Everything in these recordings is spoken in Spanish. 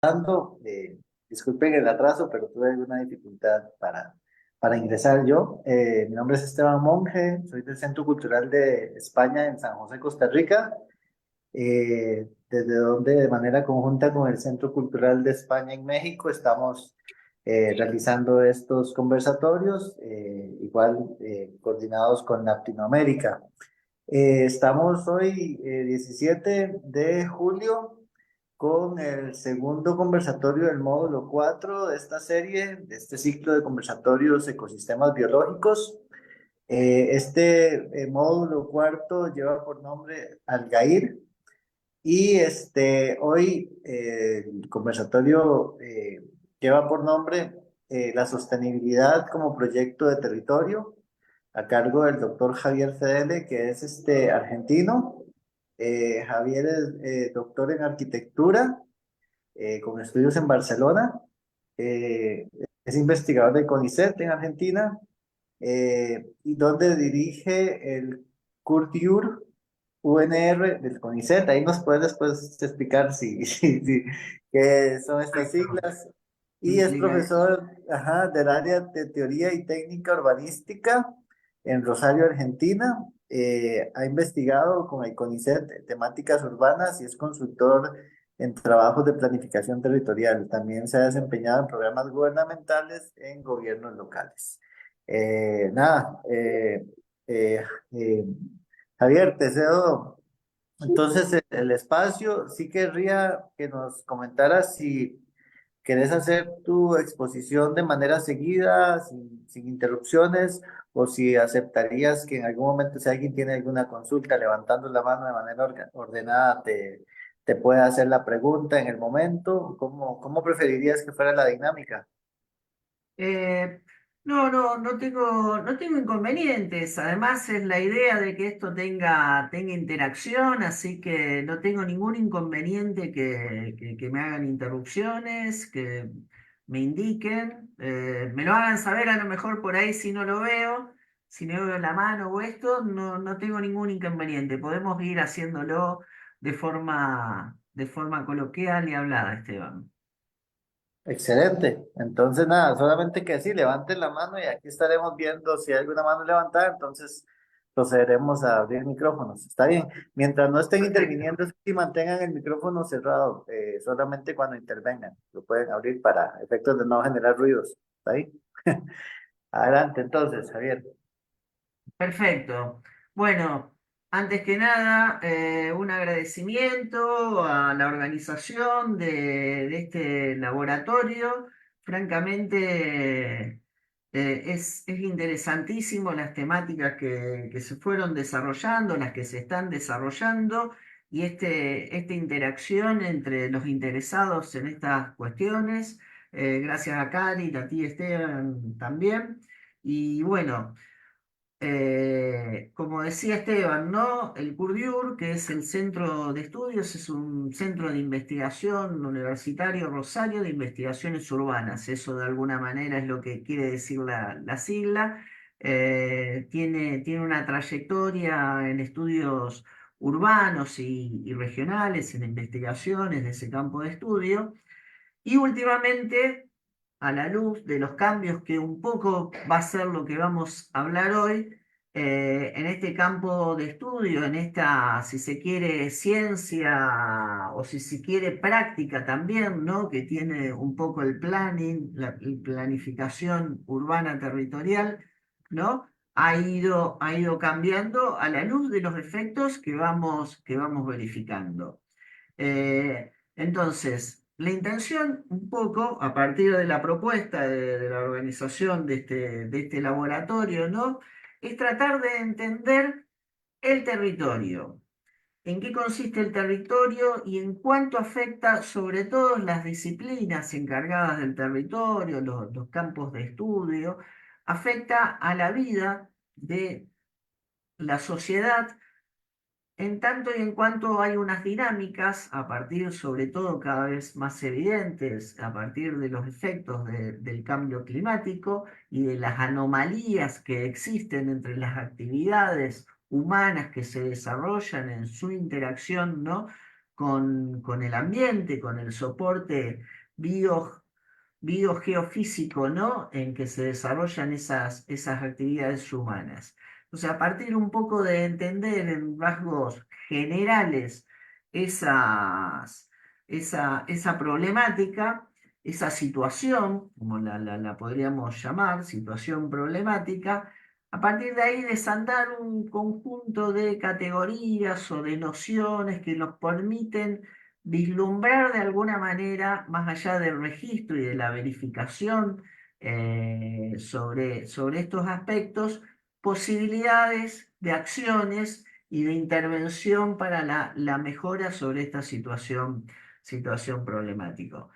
Dando, disculpen el atraso, pero tuve alguna dificultad para ingresar yo. Mi nombre es Esteban Monge, soy del Centro Cultural de España en San José, Costa Rica, desde donde de manera conjunta con el Centro Cultural de España en México estamos realizando estos conversatorios, igual coordinados con Latinoamérica. Estamos hoy, 17 de julio, con el segundo conversatorio del módulo 4 de esta serie, de este ciclo de conversatorios ecosistemas biológicos. Este módulo cuarto lleva por nombre Algair y hoy el conversatorio lleva por nombre la sostenibilidad como proyecto de territorio, a cargo del doctor Javier Fedele, que es argentino. Javier es doctor en arquitectura, con estudios en Barcelona. eh, es investigador del CONICET en Argentina, y donde dirige el CURTIUR UNR del CONICET. Ahí nos puede después explicar qué son estas Exacto. siglas. Y es Implica. profesor, ajá, del área de teoría y técnica urbanística en Rosario, Argentina. Ha investigado con el CONICET temáticas urbanas y es consultor en trabajos de planificación territorial. También se ha desempeñado en programas gubernamentales en gobiernos locales. Nada, eh, eh, Javier, te cedo entonces el espacio. Sí querría que nos comentaras si querés hacer tu exposición de manera seguida, sin interrupciones, o si aceptarías que en algún momento, si alguien tiene alguna consulta, levantando la mano de manera ordenada, te pueda hacer la pregunta en el momento. ¿Cómo preferirías que fuera la dinámica? Eh, no tengo inconvenientes. Además, es la idea de que esto tenga interacción, así que no tengo ningún inconveniente que me hagan interrupciones, que me indiquen, me lo hagan saber a lo mejor por ahí si no lo veo, si no veo la mano o esto, no tengo ningún inconveniente. Podemos ir haciéndolo de forma coloquial y hablada, Esteban. Excelente. Entonces, nada, solamente que sí, levanten la mano y aquí estaremos viendo si hay alguna mano levantada, entonces procederemos a abrir micrófonos. Está bien. Mientras no estén Perfecto. interviniendo, sí mantengan el micrófono cerrado, solamente cuando intervengan. Lo pueden abrir para efectos de no generar ruidos. ¿Está bien? Adelante, entonces, Javier. Perfecto. Bueno, antes que nada, un agradecimiento a la organización de este laboratorio. Francamente, es interesantísimo las temáticas que se fueron desarrollando, las que se están desarrollando, y esta interacción entre los interesados en estas cuestiones. Gracias a Cari, a ti, Esteban, también. Y bueno. Como decía Esteban, ¿no? El CURDIUR, que es el centro de estudios, es un centro de investigación universitario Rosario de investigaciones urbanas. Eso de alguna manera es lo que quiere decir la sigla. Tiene una trayectoria en estudios urbanos y regionales, en investigaciones de ese campo de estudio. Y últimamente, a la luz de los cambios que un poco va a ser lo que vamos a hablar hoy, en este campo de estudio, en esta, si se quiere, ciencia o si se quiere práctica también, ¿no? Que tiene un poco el planning, la planificación urbana territorial, ¿no? Ha ido cambiando a la luz de los efectos que vamos verificando. Entonces, la intención, un poco, a partir de la propuesta de la organización de este laboratorio, ¿no? Es tratar de entender el territorio, en qué consiste el territorio y en cuánto afecta sobre todo las disciplinas encargadas del territorio, los campos de estudio, afecta a la vida de la sociedad, en tanto y en cuanto hay unas dinámicas, a partir sobre todo cada vez más evidentes, a partir de los efectos del cambio climático y de las anomalías que existen entre las actividades humanas que se desarrollan en su interacción, ¿no? con el ambiente, con el soporte bio, biogeofísico, ¿no? En que se desarrollan esas actividades humanas. O sea, a partir un poco de entender en rasgos generales esas, esa problemática, esa situación, como la podríamos llamar, situación problemática, a partir de ahí desandar un conjunto de categorías o de nociones que nos permiten vislumbrar de alguna manera, más allá del registro y de la verificación sobre estos aspectos, posibilidades de acciones y de intervención para la mejora sobre esta situación problemática.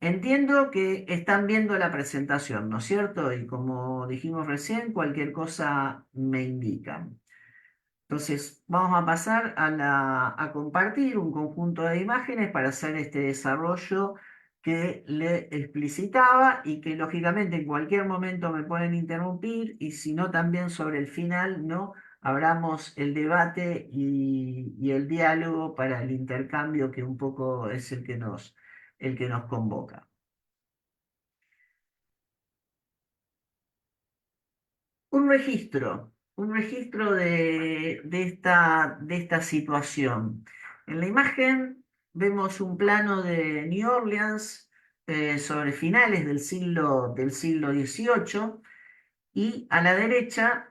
Entiendo que están viendo la presentación, ¿no es cierto? Y como dijimos recién, cualquier cosa me indican. Entonces, vamos a pasar a compartir un conjunto de imágenes para hacer este desarrollo que le explicitaba y que lógicamente en cualquier momento me pueden interrumpir y si no también sobre el final, ¿no? Abramos el debate y el diálogo para el intercambio que un poco es el que nos convoca. Un registro de esta situación. En la imagen vemos un plano de New Orleans sobre finales del siglo XVIII y a la derecha,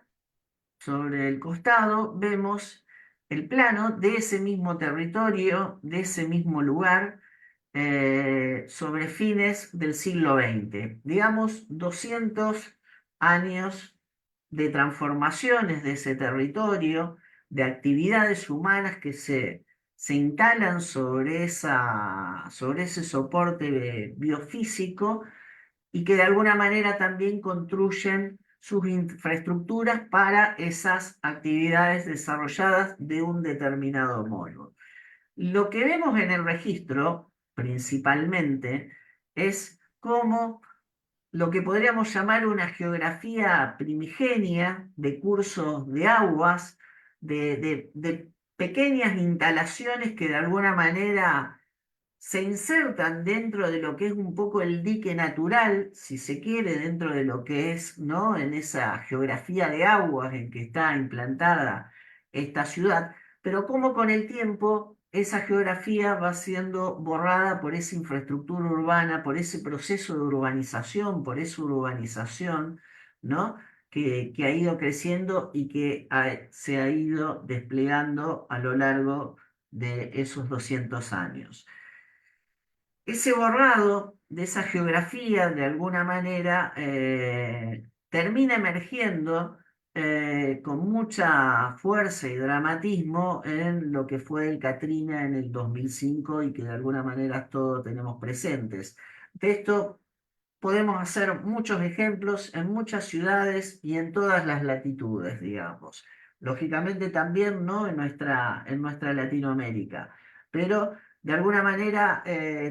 sobre el costado, vemos el plano de ese mismo territorio, de ese mismo lugar, sobre fines del siglo XX. Digamos, 200 años de transformaciones de ese territorio, de actividades humanas que se instalan sobre ese soporte biofísico y que de alguna manera también construyen sus infraestructuras para esas actividades desarrolladas de un determinado modo. Lo que vemos en el registro, principalmente, es cómo lo que podríamos llamar una geografía primigenia de cursos de aguas, de pequeñas instalaciones que de alguna manera se insertan dentro de lo que es un poco el dique natural, si se quiere, dentro de lo que es, ¿no? En esa geografía de aguas en que está implantada esta ciudad, pero cómo con el tiempo esa geografía va siendo borrada por esa infraestructura urbana, por ese proceso de urbanización, por esa urbanización, ¿no? Que ha ido creciendo y que se ha ido desplegando a lo largo de esos 200 años. Ese borrado de esa geografía, de alguna manera, termina emergiendo con mucha fuerza y dramatismo en lo que fue el Katrina en el 2005 y que de alguna manera todos tenemos presentes. De esto podemos hacer muchos ejemplos en muchas ciudades y en todas las latitudes, digamos. Lógicamente también, ¿no? en nuestra Latinoamérica. Pero de alguna manera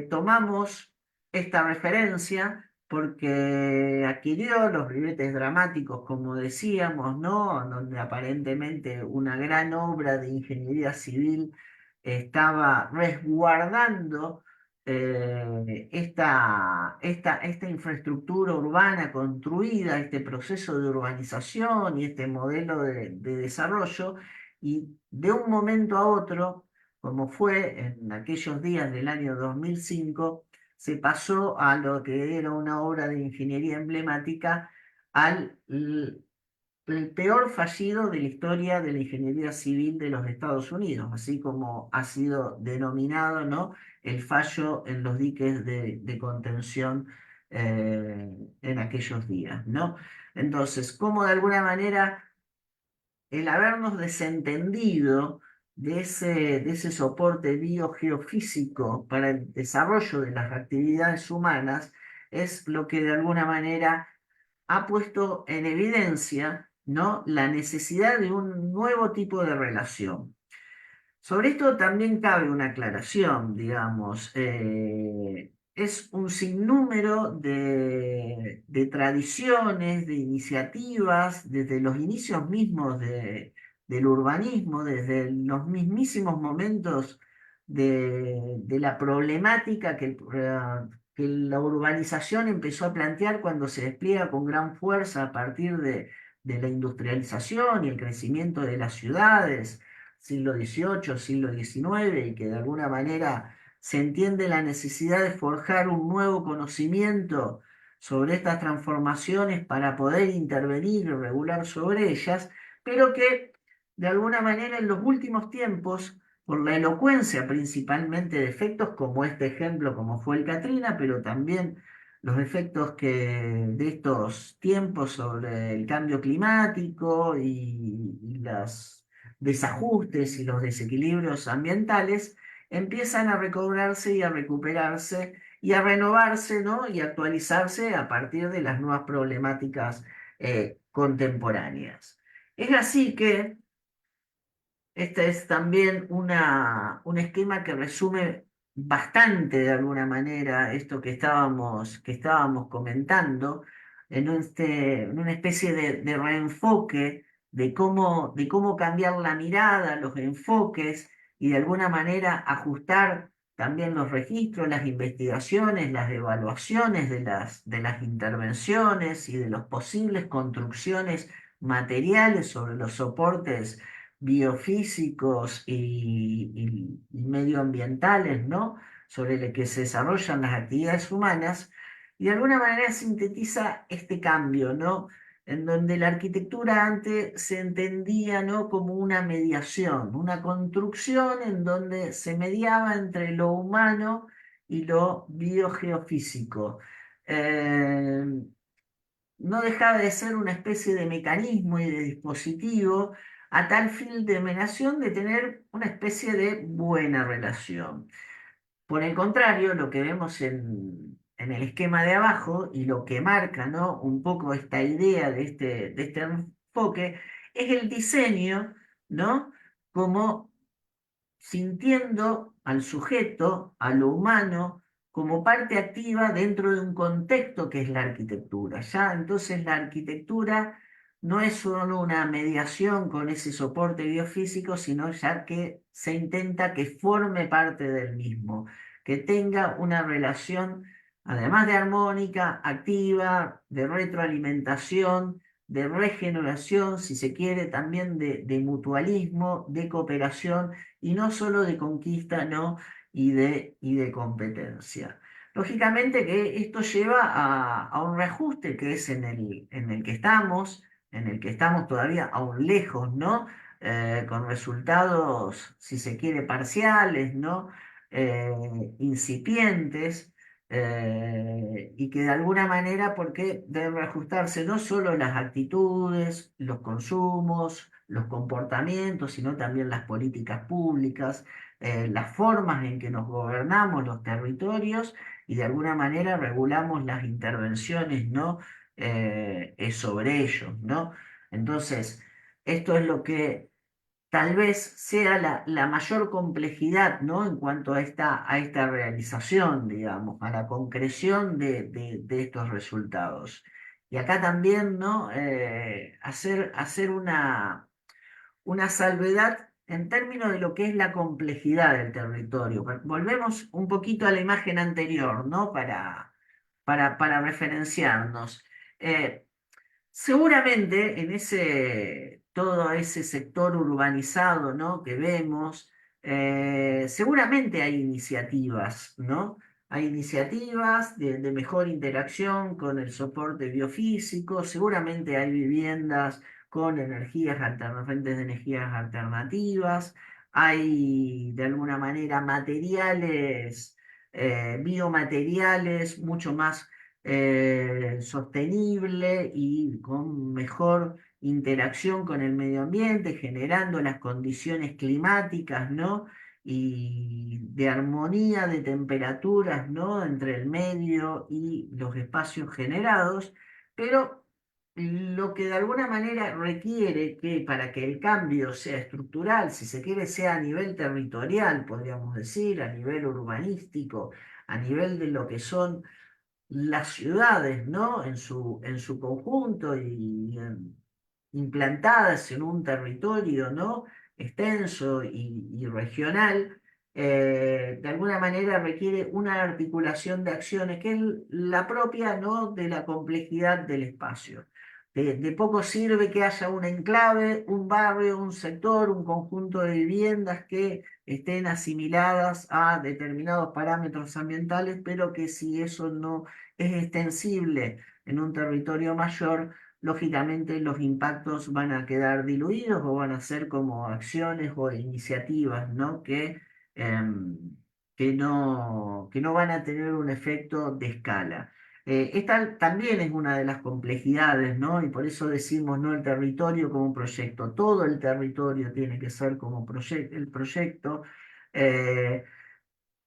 tomamos esta referencia porque adquirió los ribetes dramáticos, como decíamos, ¿no? Donde aparentemente una gran obra de ingeniería civil estaba resguardando esta infraestructura urbana construida, este proceso de urbanización y este modelo de desarrollo, y de un momento a otro, como fue en aquellos días del año 2005, se pasó a lo que era una obra de ingeniería emblemática al el peor fallido de la historia de la ingeniería civil de los Estados Unidos, así como ha sido denominado, ¿no? El fallo en los diques de contención en aquellos días, ¿no? Entonces, cómo de alguna manera el habernos desentendido de ese soporte biogeofísico para el desarrollo de las actividades humanas es lo que de alguna manera ha puesto en evidencia, ¿no? La necesidad de un nuevo tipo de relación. Sobre esto también cabe una aclaración, digamos. Es un sinnúmero de tradiciones, de iniciativas, desde los inicios mismos del urbanismo, desde los mismísimos momentos de la problemática que la urbanización empezó a plantear cuando se despliega con gran fuerza a partir de la industrialización y el crecimiento de las ciudades, siglo XVIII, siglo XIX, y que de alguna manera se entiende la necesidad de forjar un nuevo conocimiento sobre estas transformaciones para poder intervenir y regular sobre ellas, pero que de alguna manera en los últimos tiempos, por la elocuencia principalmente de efectos como este ejemplo, como fue el Katrina, pero también los efectos de estos tiempos sobre el cambio climático y los desajustes y los desequilibrios ambientales, empiezan a recobrarse y a recuperarse y a renovarse, ¿no? Y actualizarse a partir de las nuevas problemáticas contemporáneas. Es así que este es también un esquema que resume bastante de alguna manera esto que estábamos comentando, en una especie de reenfoque de cómo cambiar la mirada, los enfoques y de alguna manera ajustar también los registros, las investigaciones, las evaluaciones de las intervenciones y de las posibles construcciones materiales sobre los soportes biofísicos y medioambientales, ¿no? Sobre el que se desarrollan las actividades humanas, y de alguna manera sintetiza este cambio, ¿no? En donde la arquitectura antes se entendía, ¿no? Como una mediación, una construcción en donde se mediaba entre lo humano y lo biogeofísico. Eh, no dejaba de ser una especie de mecanismo y de dispositivo a tal fin de mediación de tener una especie de buena relación. Por el contrario, lo que vemos en el esquema de abajo y lo que marca, ¿no? Un poco esta idea de este enfoque es el diseño, ¿no? Como sintiendo al sujeto, a lo humano, como parte activa dentro de un contexto que es la arquitectura. Ya entonces la arquitectura no es solo una mediación con ese soporte biofísico, sino ya que se intenta que forme parte del mismo, que tenga una relación, además de armónica, activa, de retroalimentación, de regeneración, si se quiere, también de mutualismo, de cooperación y no solo de conquista, ¿no? Y de competencia. Lógicamente que esto lleva a un reajuste que es en el que estamos todavía aún lejos, ¿no? Con resultados, si se quiere, parciales, ¿no? Incipientes, y que de alguna manera, porque deben reajustarse no solo las actitudes, los consumos, los comportamientos, sino también las políticas públicas, las formas en que nos gobernamos los territorios y de alguna manera regulamos las intervenciones, ¿no? Sobre ellos, ¿no? Entonces, esto es lo que tal vez sea la mayor complejidad, ¿no? En cuanto a esta realización, digamos, a la concreción de estos resultados. Y acá también, ¿no? Hacer una salvedad en términos de lo que es la complejidad del territorio. Volvemos un poquito a la imagen anterior, ¿no? Para referenciarnos. Eh, Seguramente en todo ese sector urbanizado, ¿no? Que vemos, seguramente hay iniciativas, ¿no? Hay iniciativas de mejor interacción con el soporte biofísico, seguramente hay viviendas con fuentes de energías alternativas, hay de alguna manera materiales, biomateriales mucho más sostenible y con mejor interacción con el medio ambiente, generando las condiciones climáticas, ¿no? Y de armonía de temperaturas, ¿no? Entre el medio y los espacios generados, pero lo que de alguna manera requiere que para que el cambio sea estructural, si se quiere, sea a nivel territorial, podríamos decir, a nivel urbanístico, a nivel de lo que son las ciudades, ¿no? En su conjunto implantadas en un territorio, ¿no? Extenso y regional, de alguna manera requiere una articulación de acciones que es la propia, ¿no?, de la complejidad del espacio. De poco sirve que haya un enclave, un barrio, un sector, un conjunto de viviendas que estén asimiladas a determinados parámetros ambientales, pero que si eso no es extensible en un territorio mayor, lógicamente los impactos van a quedar diluidos o van a ser como acciones o iniciativas, ¿no?, em, que no van a tener un efecto de escala. Esta también es una de las complejidades, ¿no? Y por eso decimos, no el territorio como un proyecto, todo el territorio tiene que ser como el proyecto. Eh,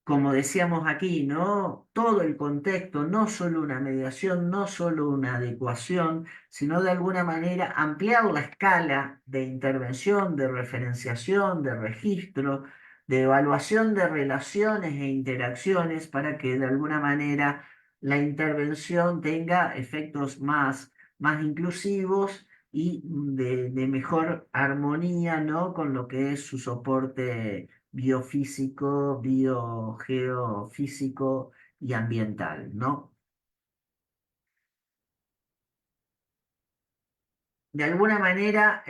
Como decíamos aquí, ¿no? Todo el contexto, no solo una mediación, no solo una adecuación, sino de alguna manera ampliar la escala de intervención, de referenciación, de registro, de evaluación de relaciones e interacciones para que de alguna manera la intervención tenga efectos más inclusivos y de mejor armonía, ¿no?, con lo que es su soporte biofísico, biogeofísico y ambiental, ¿no? De alguna manera,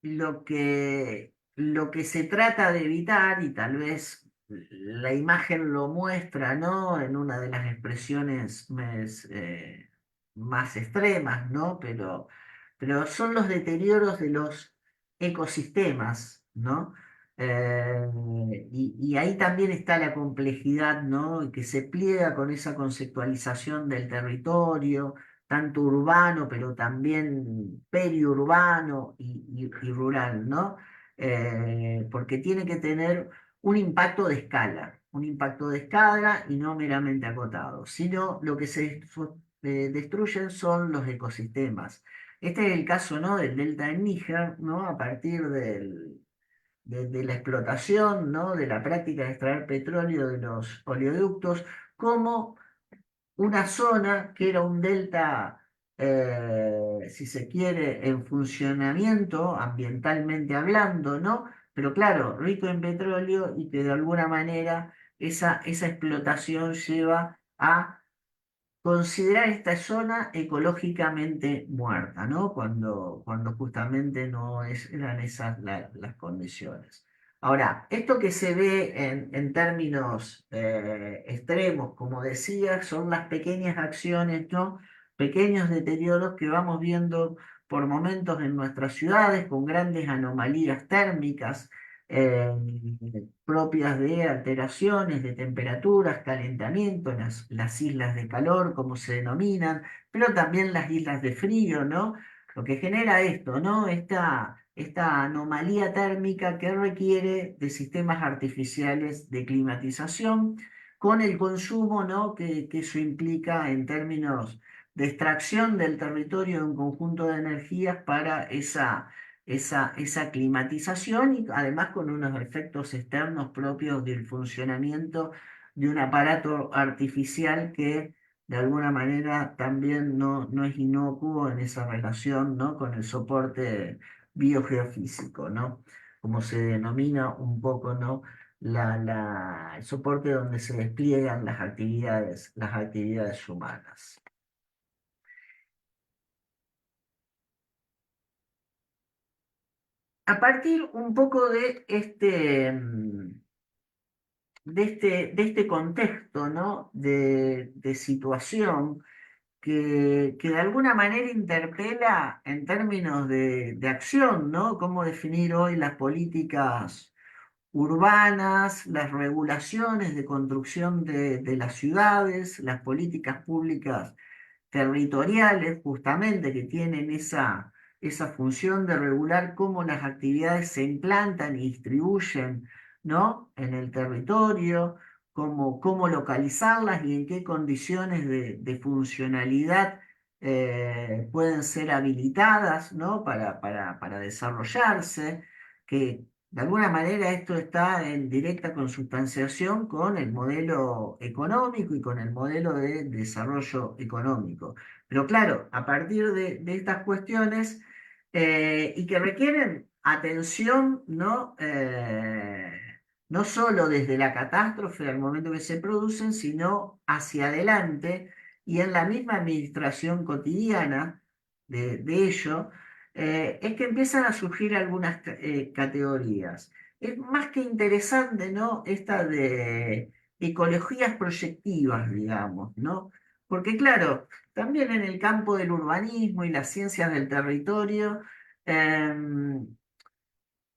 lo que se trata de evitar, y tal vez la imagen lo muestra, ¿no?, en una de las expresiones más extremas, ¿no? Pero son los deterioros de los ecosistemas, ¿no? Y ahí también está la complejidad, ¿no?, y que se pliega con esa conceptualización del territorio tanto urbano, pero también periurbano y rural, ¿no? Porque tiene que tener un impacto de escala y no meramente acotado, sino lo que destruyen son los ecosistemas. Este es el caso, ¿no?, del delta del Níger, ¿no?, a partir de la explotación, ¿no?, de la práctica de extraer petróleo de los oleoductos, como una zona que era un delta, si se quiere, en funcionamiento, ambientalmente hablando, ¿no? Pero claro, rico en petróleo y que de alguna manera esa explotación lleva a considerar esta zona ecológicamente muerta, ¿no? Cuando justamente no eran esas las condiciones. Ahora, esto que se ve en términos extremos, como decía, son las pequeñas acciones, ¿no? Pequeños deterioros que vamos viendo por momentos en nuestras ciudades con grandes anomalías térmicas, eh, propias de alteraciones de temperaturas, calentamiento, las islas de calor, como se denominan, pero también las islas de frío, ¿no? Lo que genera esto, ¿no? Esta anomalía térmica que requiere de sistemas artificiales de climatización, con el consumo, ¿no?, que eso implica en términos de extracción del territorio de un conjunto de energías para esa climatización y además con unos efectos externos propios del funcionamiento de un aparato artificial que de alguna manera también no es inocuo en esa relación, ¿no?, con el soporte biogeofísico, ¿no? Como se denomina un poco, ¿no?, el soporte donde se despliegan las actividades humanas. A partir un poco de este contexto, ¿no?, de situación que de alguna manera interpela en términos de acción, ¿no? Cómo definir hoy las políticas urbanas, las regulaciones de construcción de las ciudades, las políticas públicas territoriales, justamente, que tienen esa función de regular cómo las actividades se implantan y distribuyen, ¿no?, en el territorio, cómo localizarlas y en qué condiciones de funcionalidad pueden ser habilitadas, ¿no?, para desarrollarse, que de alguna manera esto está en directa consubstanciación con el modelo económico y con el modelo de desarrollo económico. Pero claro, a partir de estas cuestiones y que requieren atención, ¿no? No solo desde la catástrofe al momento que se producen, sino hacia adelante y en la misma administración cotidiana de ello, es que empiezan a surgir algunas categorías. Es más que interesante, ¿no? Esta de ecologías proyectivas, digamos, ¿no? Porque claro, también en el campo del urbanismo y las ciencias del territorio, em,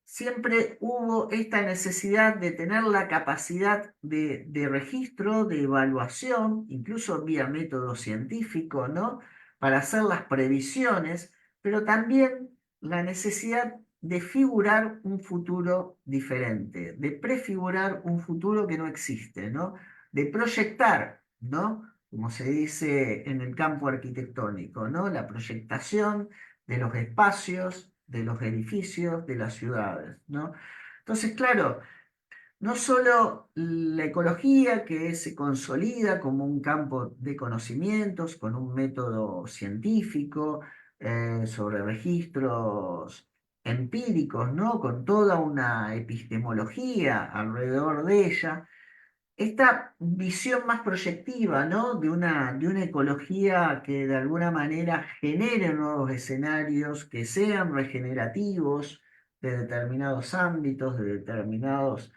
siempre hubo esta necesidad de tener la capacidad de registro, de evaluación, incluso vía método científico, ¿no? Para hacer las previsiones, pero también la necesidad de figurar un futuro diferente, de prefigurar un futuro que no existe, ¿no? De proyectar, ¿no? Como se dice en el campo arquitectónico, ¿no? La proyectación de los espacios, de los edificios, de las ciudades, ¿no? Entonces, claro, no solo la ecología que se consolida como un campo de conocimientos, con un método científico, sobre registros empíricos, ¿no? Con toda una epistemología alrededor de ella, esta visión más proyectiva, ¿no? De una ecología que de alguna manera genere nuevos escenarios, que sean regenerativos de determinados ámbitos, de determinados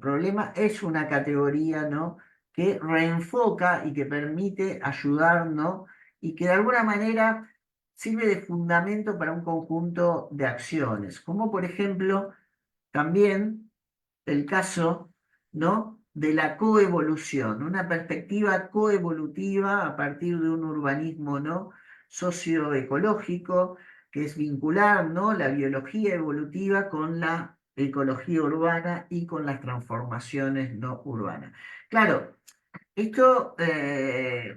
problemas, es una categoría, ¿no? Que reenfoca y que permite ayudar, ¿no? Y que de alguna manera sirve de fundamento para un conjunto de acciones, como por ejemplo también el caso, ¿no? De la coevolución, una perspectiva coevolutiva a partir de un urbanismo, ¿no? Socioecológico, que es vincular, ¿no? La biología evolutiva con la ecología urbana y con las transformaciones no urbanas. Claro, esto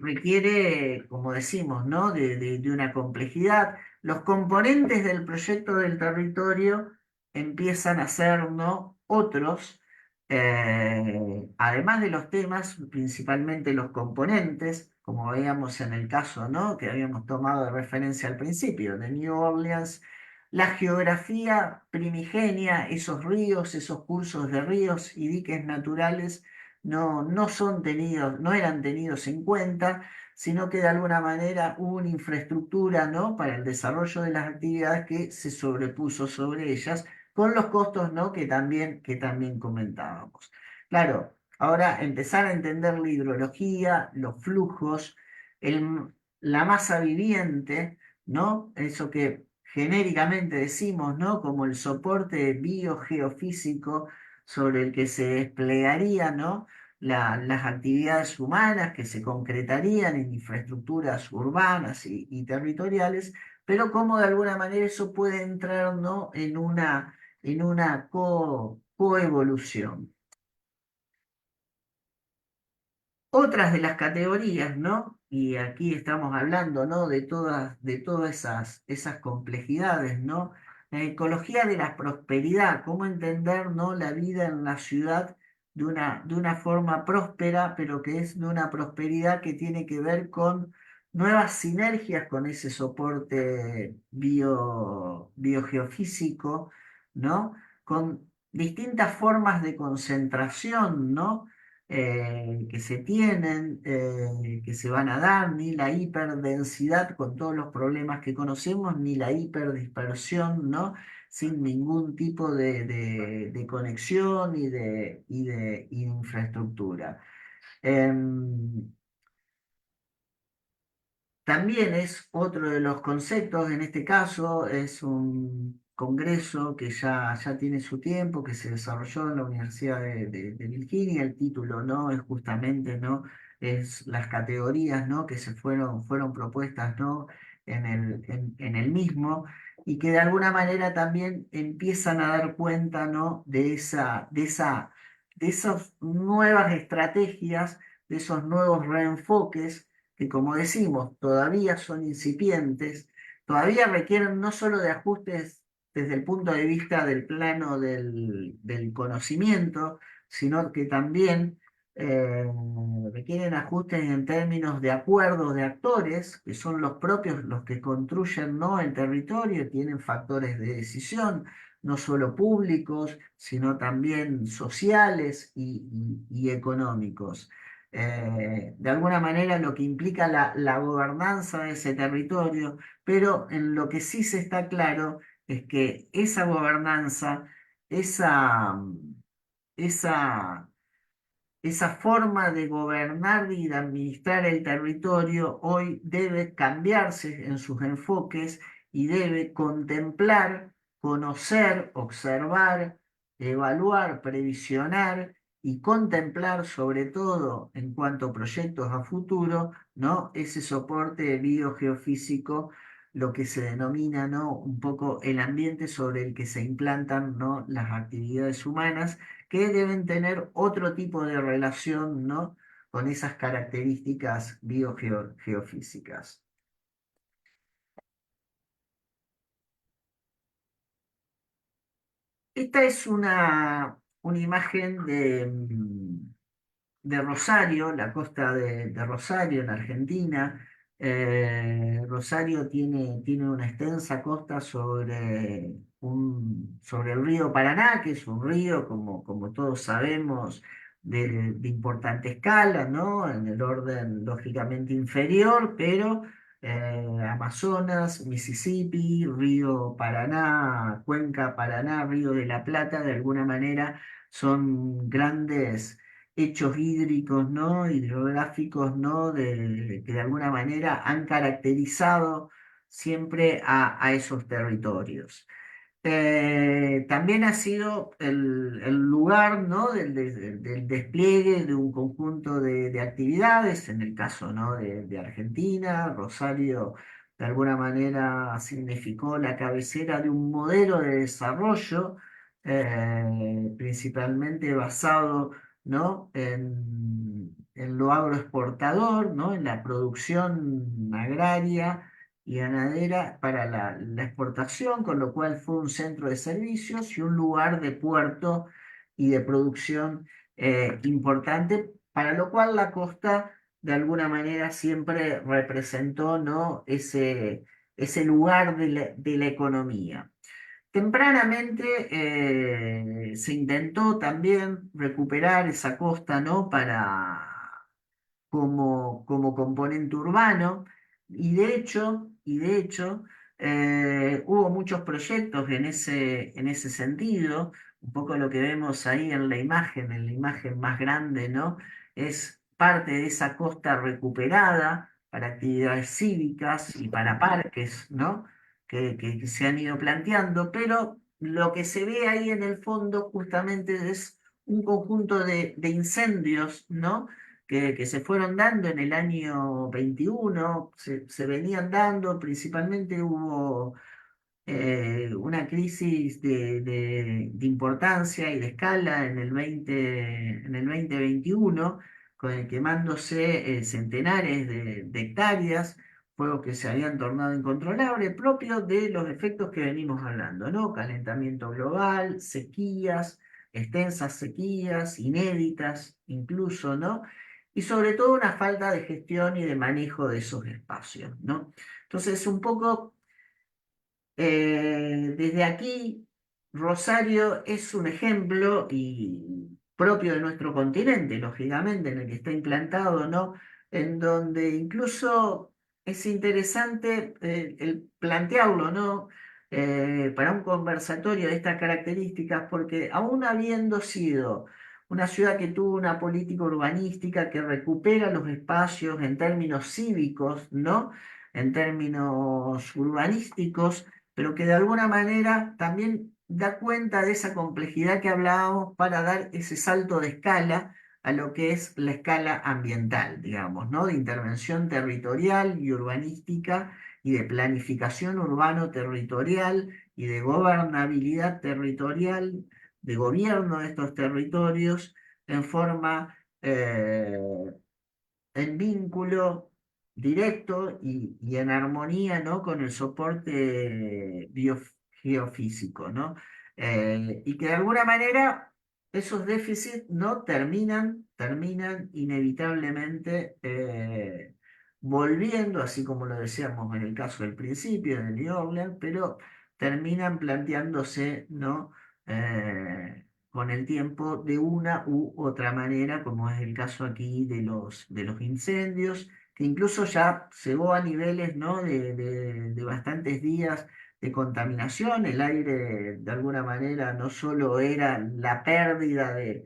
requiere, como decimos, ¿no? De una complejidad. Los componentes del proyecto del territorio empiezan a ser, ¿no? Otros, además de los temas, principalmente los componentes, como veíamos en el caso, ¿no? Que habíamos tomado de referencia al principio, de New Orleans, la geografía primigenia, esos ríos, esos cursos de ríos y diques naturales no son tenidos, no eran tenidos en cuenta, sino que de alguna manera hubo una infraestructura, ¿no? Para el desarrollo de las actividades que se sobrepuso sobre ellas, con los costos, ¿no? Que también comentábamos. Claro, ahora empezar a entender la hidrología, los flujos, la masa viviente, ¿no? Eso que genéricamente decimos, ¿no? Como el soporte biogeofísico sobre el que se desplegaría, ¿no? Las actividades humanas que se concretarían en infraestructuras urbanas y territoriales, pero cómo de alguna manera eso puede entrar, ¿no? en una coevolución. Otras de las categorías, ¿no? Y aquí estamos hablando, ¿no? De todas esas complejidades, ¿no? La ecología de la prosperidad, cómo entender, ¿no? La vida en la ciudad de una forma próspera, pero que es de una prosperidad que tiene que ver con nuevas sinergias con ese soporte biogeofísico, ¿no? Con distintas formas de concentración, ¿no? Que se tienen, que se van a dar, ni la hiperdensidad con todos los problemas que conocemos, ni la hiperdispersión, ¿no? Sin ningún tipo de conexión y de infraestructura. Em, También es otro de los conceptos, en este caso es un congreso que ya tiene su tiempo, que se desarrolló en la Universidad de Virginia. El título, ¿no? Es justamente, ¿no? Es las categorías, ¿no? Que fueron propuestas, ¿no? En el mismo y que de alguna manera también empiezan a dar cuenta, ¿no? De esas nuevas estrategias, de esos nuevos reenfoques que, como decimos, todavía son incipientes, todavía requieren no solo de ajustes desde el punto de vista del plano del conocimiento, sino que también eh, requieren ajustes en términos de acuerdos de actores, que son los propios los que construyen, ¿no?, el territorio, tienen factores de decisión, no solo públicos, sino también sociales y económicos. De alguna manera lo que implica la gobernanza de ese territorio, pero en lo que sí se está claro es que esa gobernanza, esa, esa esa forma de gobernar y de administrar el territorio hoy debe cambiarse en sus enfoques y debe contemplar, conocer, observar, evaluar, previsionar y contemplar sobre todo en cuanto a proyectos a futuro, ¿no?, ese soporte biogeofísico, lo que se denomina, ¿no?, un poco el ambiente sobre el que se implantan, ¿no?, las actividades humanas, que deben tener otro tipo de relación, ¿no?, con esas características biogeofísicas. Esta es una imagen de Rosario, la costa de Rosario en Argentina. Rosario tiene una extensa costa sobre el río Paraná, que es un río, como todos sabemos, de importante escala, ¿no? En el orden lógicamente inferior, pero Amazonas, Mississippi, río Paraná, Cuenca Paraná, río de la Plata, de alguna manera son grandes hechos hídricos, ¿no?, hidrográficos, ¿no?, que de alguna manera han caracterizado siempre a esos territorios. También ha sido el lugar, ¿no?, del despliegue de un conjunto de actividades, en el caso, ¿no?, de Argentina. Rosario de alguna manera significó la cabecera de un modelo de desarrollo, principalmente basado, ¿no?, en lo agroexportador, ¿no?, en la producción agraria y ganadera para la exportación, con lo cual fue un centro de servicios y un lugar de puerto y de producción importante, para lo cual la costa de alguna manera siempre representó, ¿no?, ese lugar de la economía. Tempranamente se intentó también recuperar esa costa, ¿no?, como componente urbano, y de hecho hubo muchos proyectos en ese sentido. Un poco lo que vemos ahí en la imagen más grande, ¿no?, es parte de esa costa recuperada para actividades cívicas y para parques, ¿no?, que se han ido planteando, pero lo que se ve ahí en el fondo justamente es un conjunto de incendios, ¿no?, que se fueron dando en el año 21, se venían dando. Principalmente hubo una crisis de importancia y de escala en el 2021, con el quemándose centenares de hectáreas, fuegos que se habían tornado incontrolables, propios de los efectos que venimos hablando, ¿no? Calentamiento global, sequías, extensas sequías, inéditas incluso, ¿no? Y sobre todo una falta de gestión y de manejo de esos espacios, ¿no? Entonces, un poco desde aquí, Rosario es un ejemplo y propio de nuestro continente, lógicamente, en el que está implantado, ¿no? En donde incluso es interesante el plantearlo, ¿no? Para un conversatorio de estas características, porque aún habiendo sido una ciudad que tuvo una política urbanística que recupera los espacios en términos cívicos, ¿no?, en términos urbanísticos, pero que de alguna manera también da cuenta de esa complejidad que hablábamos para dar ese salto de escala a lo que es la escala ambiental, digamos, ¿no?, de intervención territorial y urbanística y de planificación urbano-territorial y de gobernabilidad territorial, de gobierno de estos territorios en forma en vínculo directo y en armonía, ¿no?, con el soporte geofísico, ¿no? Y que de alguna manera esos déficits no terminan inevitablemente volviendo, así como lo decíamos en el caso del principio de New Orleans, pero terminan planteándose, ¿no? Con el tiempo de una u otra manera, como es el caso aquí de los incendios, que incluso ya llegó a niveles, ¿no? De bastantes días de contaminación. El aire, de alguna manera, no solo era la pérdida de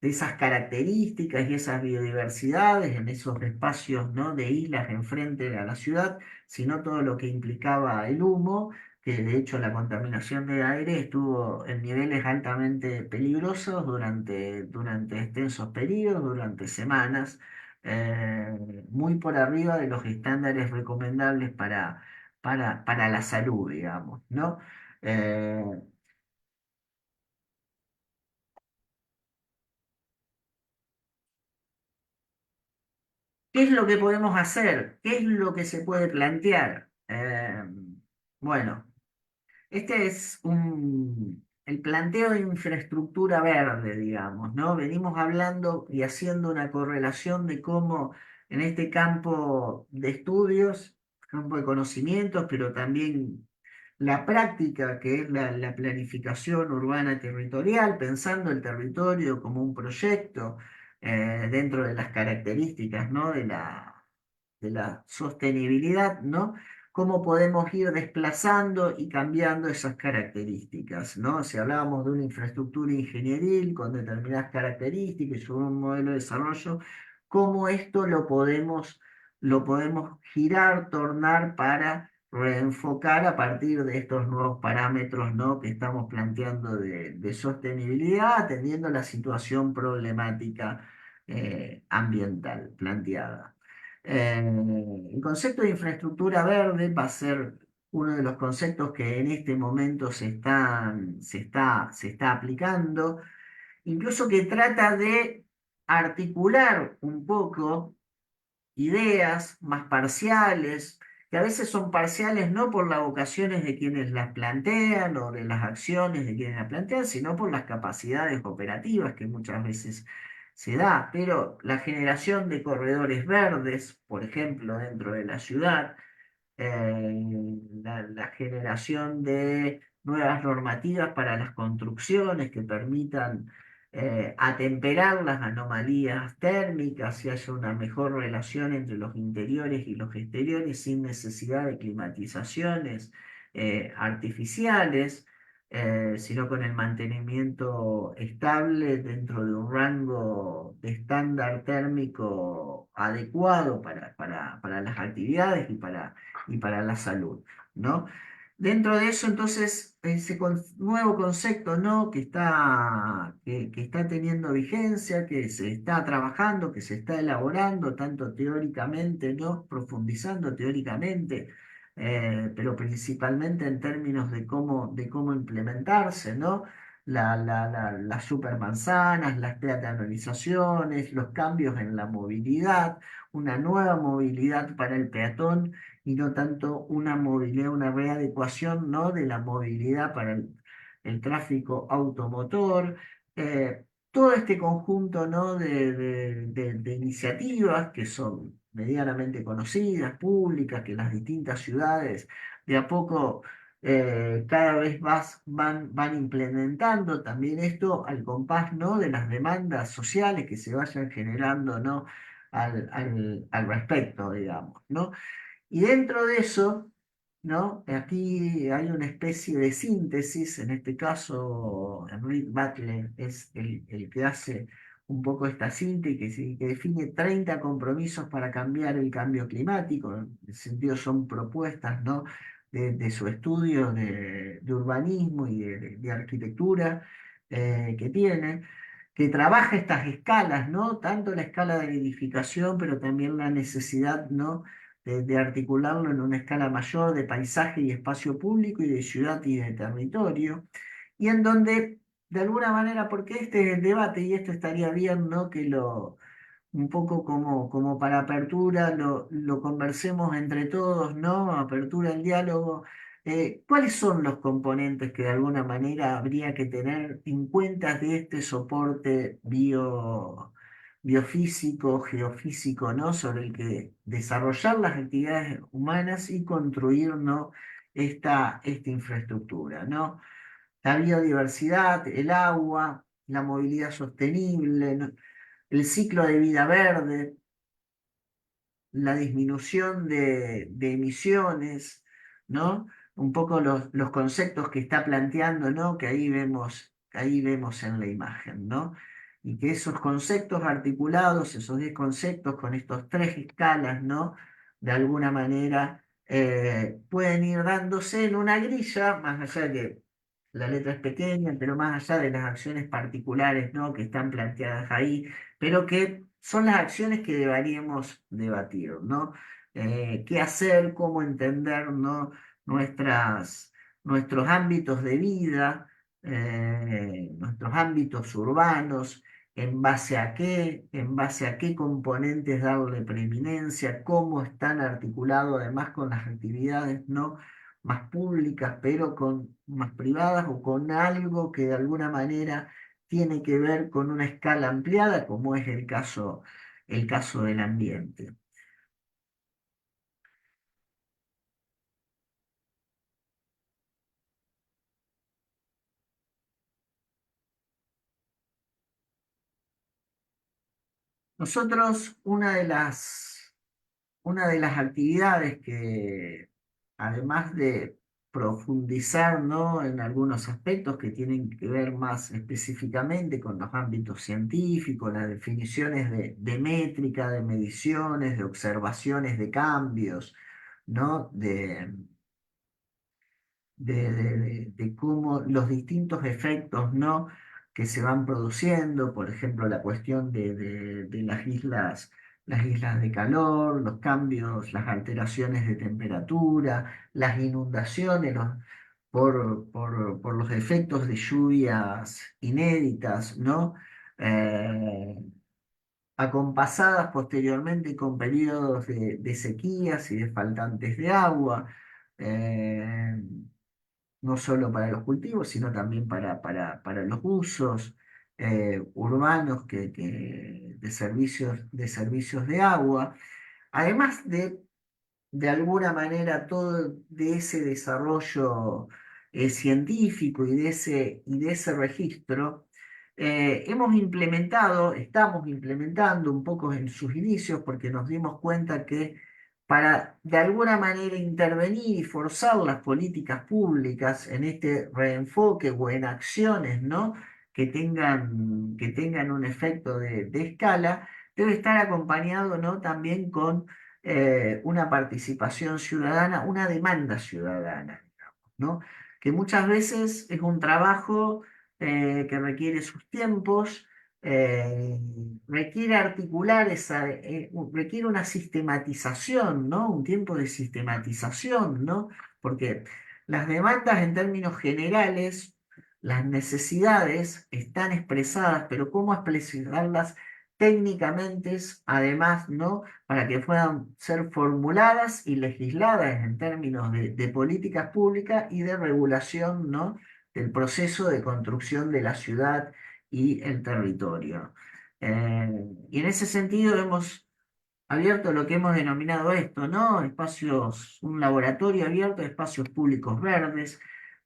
de esas características y esas biodiversidades en esos espacios, ¿no? De islas enfrente a la ciudad, sino todo lo que implicaba el humo, que de hecho la contaminación de aire estuvo en niveles altamente peligrosos durante extensos periodos, durante semanas, muy por arriba de los estándares recomendables para la salud, digamos, ¿no? Eh, ¿Qué es lo que podemos hacer? ¿Qué es lo que se puede plantear? Bueno, este es el planteo de infraestructura verde, digamos, ¿no? Venimos hablando y haciendo una correlación de cómo en este campo de estudios, campo de conocimientos, pero también la práctica, que es la planificación urbana territorial, pensando el territorio como un proyecto dentro de las características, ¿no? De la sostenibilidad, ¿no? Cómo podemos ir desplazando y cambiando esas características, ¿no? Si hablábamos de una infraestructura ingenieril con determinadas características y sobre un modelo de desarrollo, cómo esto lo podemos girar, tornar para reenfocar a partir de estos nuevos parámetros, ¿no? Que estamos planteando de sostenibilidad, atendiendo la situación problemática ambiental planteada. El concepto de infraestructura verde va a ser uno de los conceptos que en este momento se está aplicando, incluso que trata de articular un poco ideas más parciales, que a veces son parciales no por las vocaciones de quienes las plantean o de las acciones de quienes las plantean, sino por las capacidades operativas que muchas veces se da. Pero la generación de corredores verdes, por ejemplo, dentro de la ciudad, la generación de nuevas normativas para las construcciones que permitan atemperar las anomalías térmicas y haya una mejor relación entre los interiores y los exteriores sin necesidad de climatizaciones artificiales, sino con el mantenimiento estable dentro de un rango de estándar térmico adecuado para las actividades y para la salud, ¿no? Dentro de eso, entonces, ese nuevo concepto, ¿no? Que está teniendo vigencia, que se está trabajando, que se está elaborando, tanto teóricamente, ¿no? Profundizando teóricamente, pero principalmente en términos de cómo implementarse, ¿no? Las supermanzanas, las peatonalizaciones, los cambios en la movilidad, una nueva movilidad para el peatón y no tanto una movilidad, una readecuación, ¿no? De la movilidad para el tráfico automotor. Todo este conjunto, ¿no? De iniciativas que son medianamente conocidas, públicas, que las distintas ciudades de a poco cada vez más van implementando también esto al compás, ¿no? De las demandas sociales que se vayan generando, ¿no? Al respecto, digamos, ¿no? Y dentro de eso, ¿no? Aquí hay una especie de síntesis, en este caso Enrique Butler es el que hace un poco esta síntesis que define 30 compromisos para cambiar el cambio climático. En el sentido son propuestas, ¿no? De su estudio de urbanismo y de arquitectura que tiene, que trabaja estas escalas, ¿no? Tanto la escala de edificación, pero también la necesidad, ¿no? De articularlo en una escala mayor de paisaje y espacio público y de ciudad y de territorio, y en donde, de alguna manera, porque este es el debate y esto estaría bien, ¿no? Un poco como para apertura, lo conversemos entre todos, ¿no? Apertura al diálogo. ¿Cuáles son los componentes que de alguna manera habría que tener en cuenta de este soporte biofísico, geofísico, ¿no? Sobre el que desarrollar las actividades humanas y construir, ¿no? esta infraestructura, ¿no? La biodiversidad, el agua, la movilidad sostenible, ¿no? El ciclo de vida verde, la disminución de emisiones, ¿no? Un poco los conceptos que está planteando, ¿no? Que ahí vemos en la imagen, ¿no? Y que esos conceptos articulados, esos 10 conceptos con estos tres escalas, ¿no? De alguna manera pueden ir dándose en una grilla, más allá de que la letra es pequeña, pero más allá de las acciones particulares, ¿no? Que están planteadas ahí, pero que son las acciones que deberíamos debatir, ¿no? ¿Qué hacer? ¿Cómo entender, ¿no? nuestras, nuestros ámbitos de vida, nuestros ámbitos urbanos, en base a qué componentes darle preeminencia, cómo están articulados además con las actividades, ¿no? más públicas, pero con más privadas o con algo que de alguna manera tiene que ver con una escala ampliada, como es el caso del ambiente. Nosotros, una de las actividades que, además de profundizar, ¿no? en algunos aspectos que tienen que ver más específicamente con los ámbitos científicos, las definiciones de métrica, de mediciones, de observaciones de cambios, ¿no? de cómo los distintos efectos, ¿no? que se van produciendo, por ejemplo, la cuestión de las islas de calor, los cambios, las alteraciones de temperatura, las inundaciones, por los efectos de lluvias inéditas, ¿no? Eh, acompasadas posteriormente con periodos de sequías y de faltantes de agua. eh, no solo para los cultivos, sino también para los usos urbanos de servicios de agua, además de alguna manera todo de ese desarrollo científico y de ese registro. Estamos implementando un poco en sus inicios porque nos dimos cuenta que para de alguna manera intervenir y forzar las políticas públicas en este reenfoque o en acciones, ¿no? que tengan un efecto de escala, debe estar acompañado, ¿no? también con una participación ciudadana, una demanda ciudadana, ¿no? Que muchas veces es un trabajo que requiere sus tiempos, eh, requiere articular requiere una sistematización, ¿no? Un tiempo de sistematización, ¿no? Porque las demandas en términos generales, las necesidades están expresadas, pero cómo expresarlas técnicamente, además, ¿no? para que puedan ser formuladas y legisladas en términos de políticas públicas y de regulación, ¿no? del proceso de construcción de la ciudad y el territorio. Y en ese sentido hemos abierto lo que hemos denominado esto, ¿no? Espacios, un laboratorio abierto de espacios públicos verdes,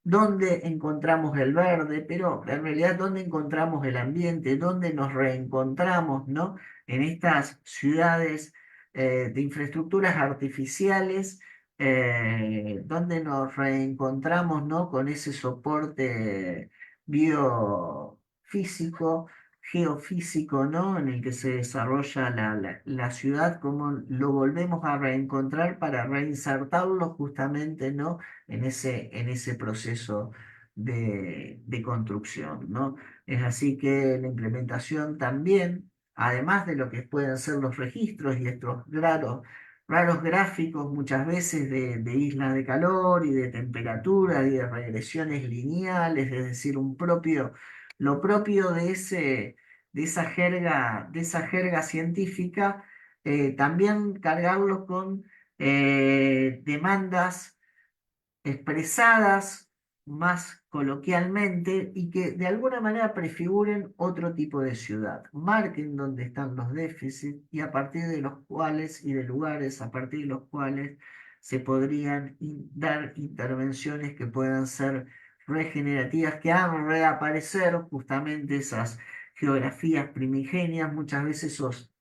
donde encontramos el verde, pero en realidad donde encontramos el ambiente, donde nos reencontramos, ¿no? En estas ciudades de infraestructuras artificiales, donde nos reencontramos, ¿no? Con ese soporte biofísico geofísico, ¿no? En el que se desarrolla la ciudad, cómo lo volvemos a reencontrar para reinsertarlo justamente, ¿no? en ese proceso de construcción, ¿no? Es así que la implementación también, además de lo que pueden ser los registros y estos raros gráficos muchas veces de islas de calor y de temperatura y de regresiones lineales, es decir, lo propio de esa jerga científica, también cargarlo con demandas expresadas más coloquialmente y que de alguna manera prefiguren otro tipo de ciudad, marquen dónde están los déficits y a partir de los cuales y de lugares a partir de los cuales se podrían dar intervenciones que puedan ser regenerativas, que hagan reaparecer justamente esas geografías primigenias, muchas veces esos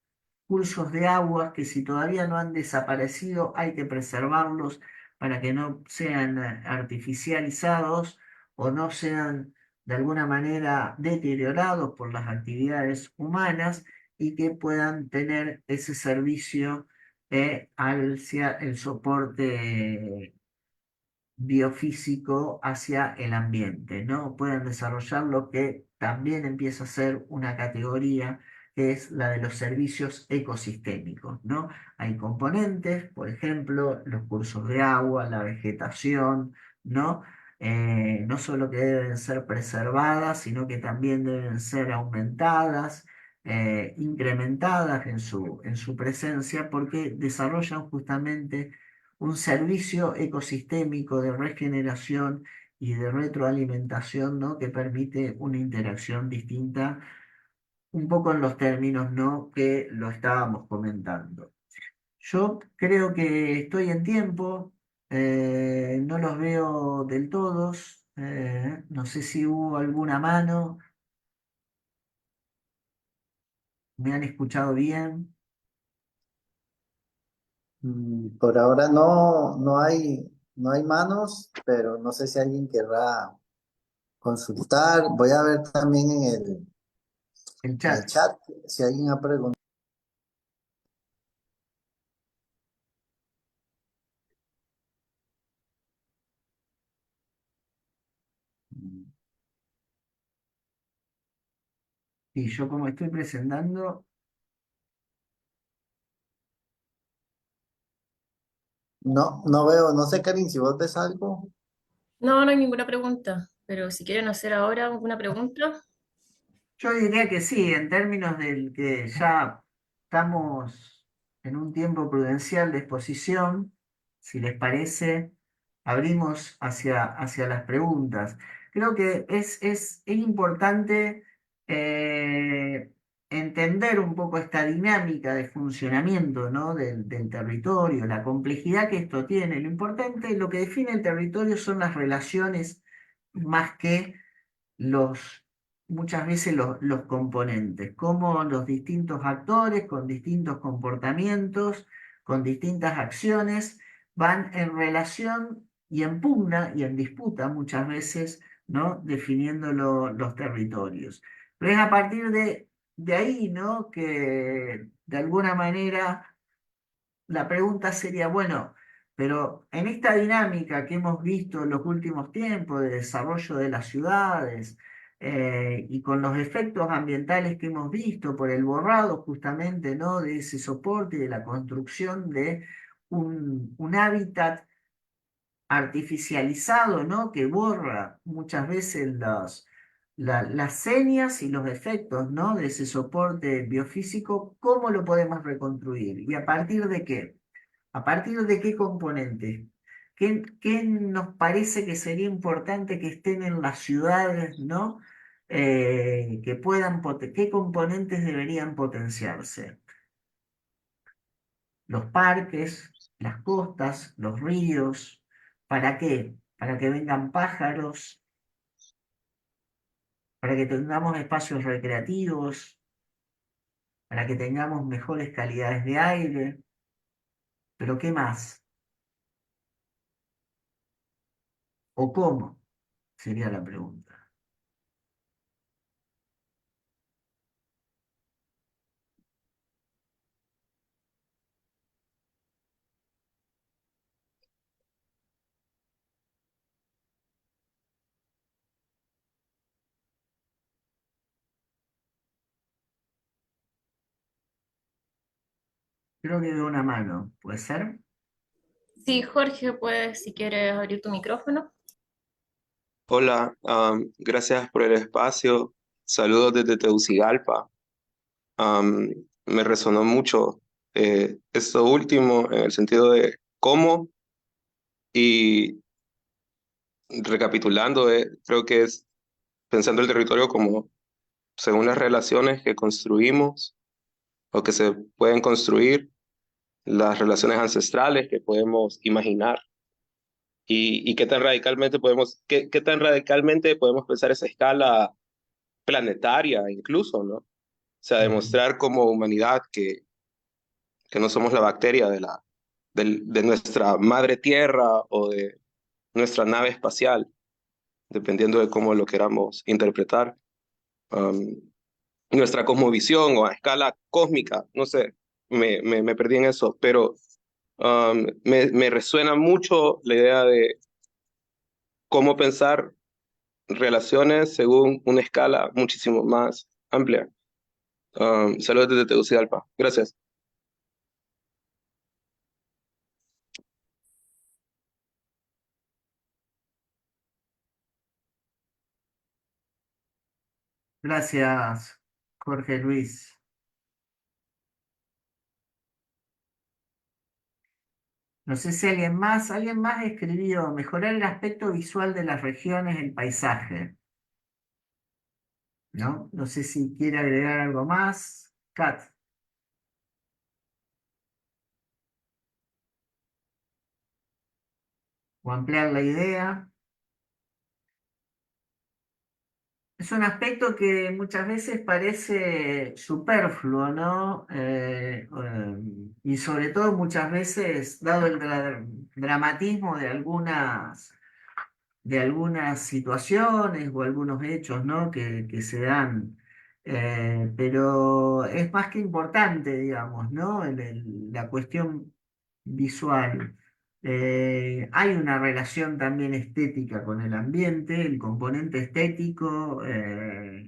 cursos de agua que si todavía no han desaparecido hay que preservarlos para que no sean artificializados o no sean de alguna manera deteriorados por las actividades humanas y que puedan tener ese servicio hacia el soporte biofísico hacia el ambiente, ¿no? Pueden desarrollar lo que también empieza a ser una categoría que es la de los servicios ecosistémicos, ¿no? Hay componentes, por ejemplo, los cursos de agua, la vegetación, ¿no? No solo que deben ser preservadas, sino que también deben ser aumentadas, incrementadas en su presencia, porque desarrollan justamente un servicio ecosistémico de regeneración y de retroalimentación, ¿no? Que permite una interacción distinta, un poco en los términos, ¿no? Que lo estábamos comentando. Yo creo que estoy en tiempo, no los veo del todos, no sé si hubo alguna mano, me han escuchado bien. Por ahora no hay manos, pero no sé si alguien querrá consultar. Voy a ver también El en el chat. chat si alguien ha preguntado. Y yo como estoy presentando, No, no veo, no sé, Karin, si vos ves algo. No, no hay ninguna pregunta, pero si quieren hacer ahora alguna pregunta, yo diría que sí, en términos del que ya estamos en un tiempo prudencial de exposición, si les parece, abrimos hacia las preguntas. Creo que es importante eh, entender un poco esta dinámica de funcionamiento, ¿no? Del territorio, la complejidad que esto tiene. Lo importante, lo que define el territorio son las relaciones más que los, muchas veces los componentes, cómo los distintos actores con distintos comportamientos, con distintas acciones, van en relación y en pugna y en disputa muchas veces, ¿no? Definiendo los territorios. Pero es a partir de ahí, ¿no? Que de alguna manera la pregunta sería, bueno, pero en esta dinámica que hemos visto en los últimos tiempos de desarrollo de las ciudades y con los efectos ambientales que hemos visto por el borrado justamente, ¿no? De ese soporte y de la construcción de un hábitat artificializado, ¿no? Que borra muchas veces las señas y los efectos, ¿no? De ese soporte biofísico, ¿cómo lo podemos reconstruir? ¿Y a partir de qué? ¿A partir de qué componentes? ¿Qué nos parece que sería importante que estén en las ciudades, ¿no? Que puedan, ¿qué componentes deberían potenciarse? Los parques, las costas, los ríos. ¿Para qué? Para que vengan pájaros, para que tengamos espacios recreativos, para que tengamos mejores calidades de aire. ¿Pero qué más? ¿O cómo? Sería la pregunta. Creo que de una mano, ¿puede ser? sí, Jorge, pues si quieres abrir tu micrófono. Hola, gracias por el espacio. Saludos desde Tegucigalpa. Me resonó mucho esto último en el sentido de cómo y recapitulando, creo que es pensando el territorio como según las relaciones que construimos o que se pueden construir, las relaciones ancestrales que podemos imaginar y qué tan radicalmente podemos pensar esa escala planetaria incluso, ¿no? O sea, demostrar como humanidad que no somos la bacteria de nuestra madre tierra o de nuestra nave espacial, dependiendo de cómo lo queramos interpretar. Um, Nuestra cosmovisión o a escala cósmica, no sé, me perdí en eso, pero me resuena mucho la idea de cómo pensar relaciones según una escala muchísimo más amplia. Saludos desde Tegucigalpa. Gracias. Gracias, Jorge Luis. No sé si alguien más escribió mejorar el aspecto visual de las regiones, el paisaje, ¿no? No sé si quiere agregar algo más. Kat, o ampliar la idea. Es un aspecto que muchas veces parece superfluo, ¿no? Y sobre todo muchas veces, dado el dramatismo de algunas situaciones o algunos hechos, ¿no? que se dan. Pero es más que importante, digamos, ¿no? La cuestión visual. Hay una relación también estética con el ambiente, el componente estético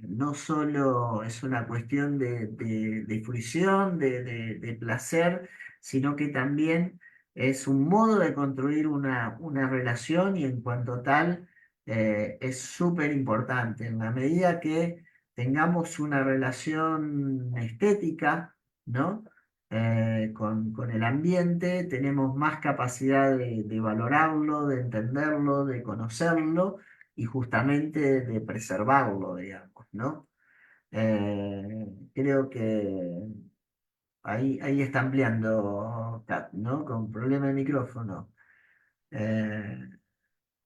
no solo es una cuestión de fruición, de placer, sino que también es un modo de construir una relación y en cuanto tal es súper importante. En la medida que tengamos una relación estética, ¿no? Con el ambiente, tenemos más capacidad de valorarlo, de entenderlo, de conocerlo y justamente de preservarlo, digamos, ¿no? Creo que ahí está ampliando Kat, ¿no? Con problema de micrófono. Eh,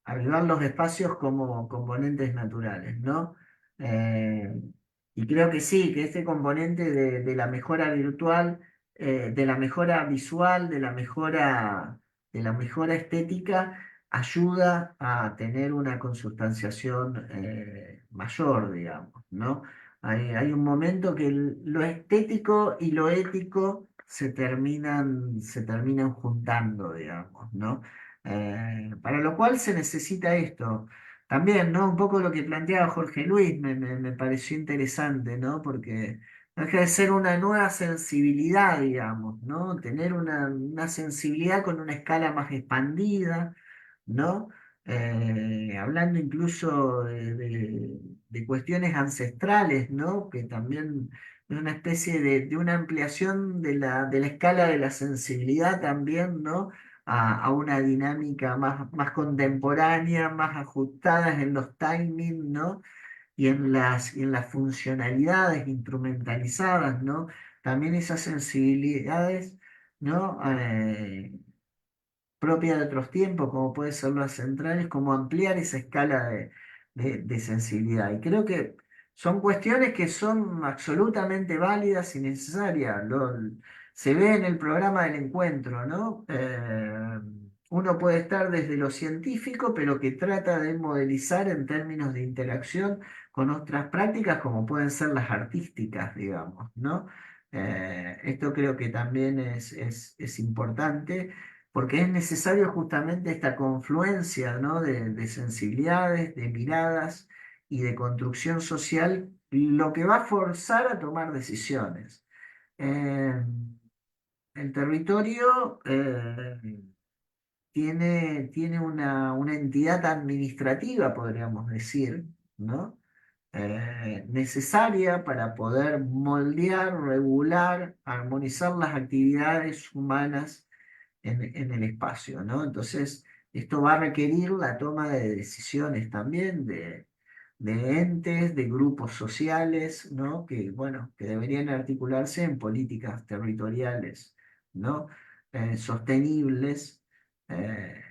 Avivar los espacios como componentes naturales, ¿no? Eh, y creo que sí, que este componente de la mejora virtual, de la mejora visual, de la mejora estética, ayuda a tener una consustanciación mayor, digamos, ¿no? Hay un momento que lo estético y lo ético se terminan juntando, digamos, ¿no? Para lo cual se necesita esto. También, ¿no? Un poco lo que planteaba Jorge Luis me pareció interesante, ¿no? Porque no deja de ser una nueva sensibilidad, digamos, ¿no? Tener una sensibilidad con una escala más expandida, ¿no? Hablando incluso de cuestiones ancestrales, ¿no? Que también es una especie de una ampliación de la escala de la sensibilidad también, ¿no? A una dinámica más contemporánea, más ajustadas en los timings, ¿no? Y en las funcionalidades instrumentalizadas, ¿no? También esas sensibilidades, ¿no? Propia de otros tiempos, como puede ser las centrales, como ampliar esa escala de sensibilidad. Y creo que son cuestiones que son absolutamente válidas y necesarias. Se ve en el programa del encuentro, ¿no? Uno puede estar desde lo científico, pero que trata de modelizar en términos de interacción con otras prácticas, como pueden ser las artísticas, digamos, ¿no? Esto creo que también es importante porque es necesario justamente esta confluencia, ¿no? de sensibilidades, de miradas y de construcción social, lo que va a forzar a tomar decisiones. Eh, el territorio tiene una entidad administrativa, podríamos decir, ¿no? Necesaria para poder moldear, regular, armonizar las actividades humanas en el espacio, ¿no? Entonces, Esto va a requerir la toma de decisiones también de entes, de grupos sociales, ¿no? Que, bueno, que deberían articularse en políticas territoriales, ¿no? Sostenibles eh,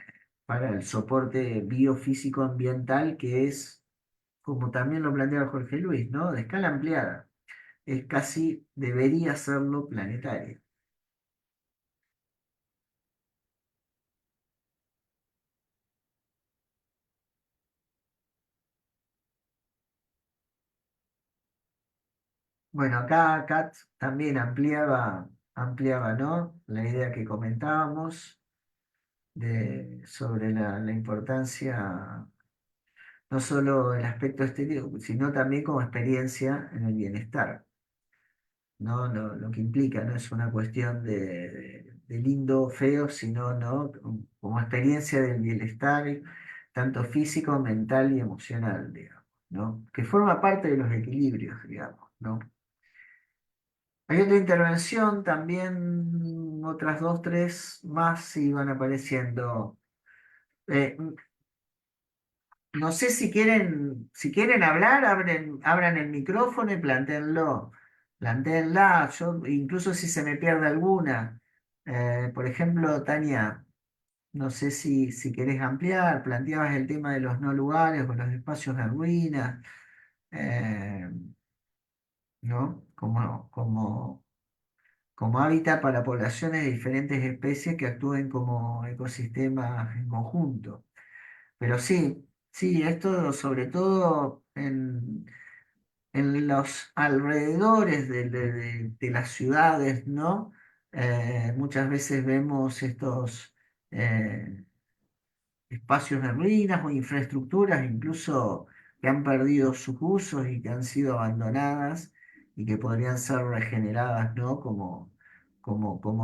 para el soporte biofísico ambiental que es, como también lo plantea Jorge Luis, ¿no? De escala ampliada. Es casi, debería serlo planetario. Bueno, acá Kat también ampliaba, ¿no? La idea que comentábamos sobre la importancia, no solo el aspecto estético, sino también como experiencia en el bienestar, ¿no? Lo que implica, no es una cuestión de lindo o feo, sino, ¿no? Como experiencia del bienestar, tanto físico, mental y emocional, digamos, ¿no? Que forma parte de los equilibrios, digamos, ¿no? Hay otra intervención, también otras dos, tres más iban apareciendo. Eh, no sé si quieren hablar, abran el micrófono y plantéenla. Yo, incluso si se me pierde alguna. Por ejemplo, Tania, no sé si querés ampliar, planteabas el tema de los no lugares o los espacios de ruina, eh, ¿no? Como hábitat para poblaciones de diferentes especies que actúen como ecosistemas en conjunto. Pero sí, sí, esto sobre todo en los alrededores de las ciudades, ¿no? Muchas veces vemos estos espacios de ruinas o infraestructuras incluso que han perdido sus usos y que han sido abandonadas y que podrían ser regeneradas, ¿no? Como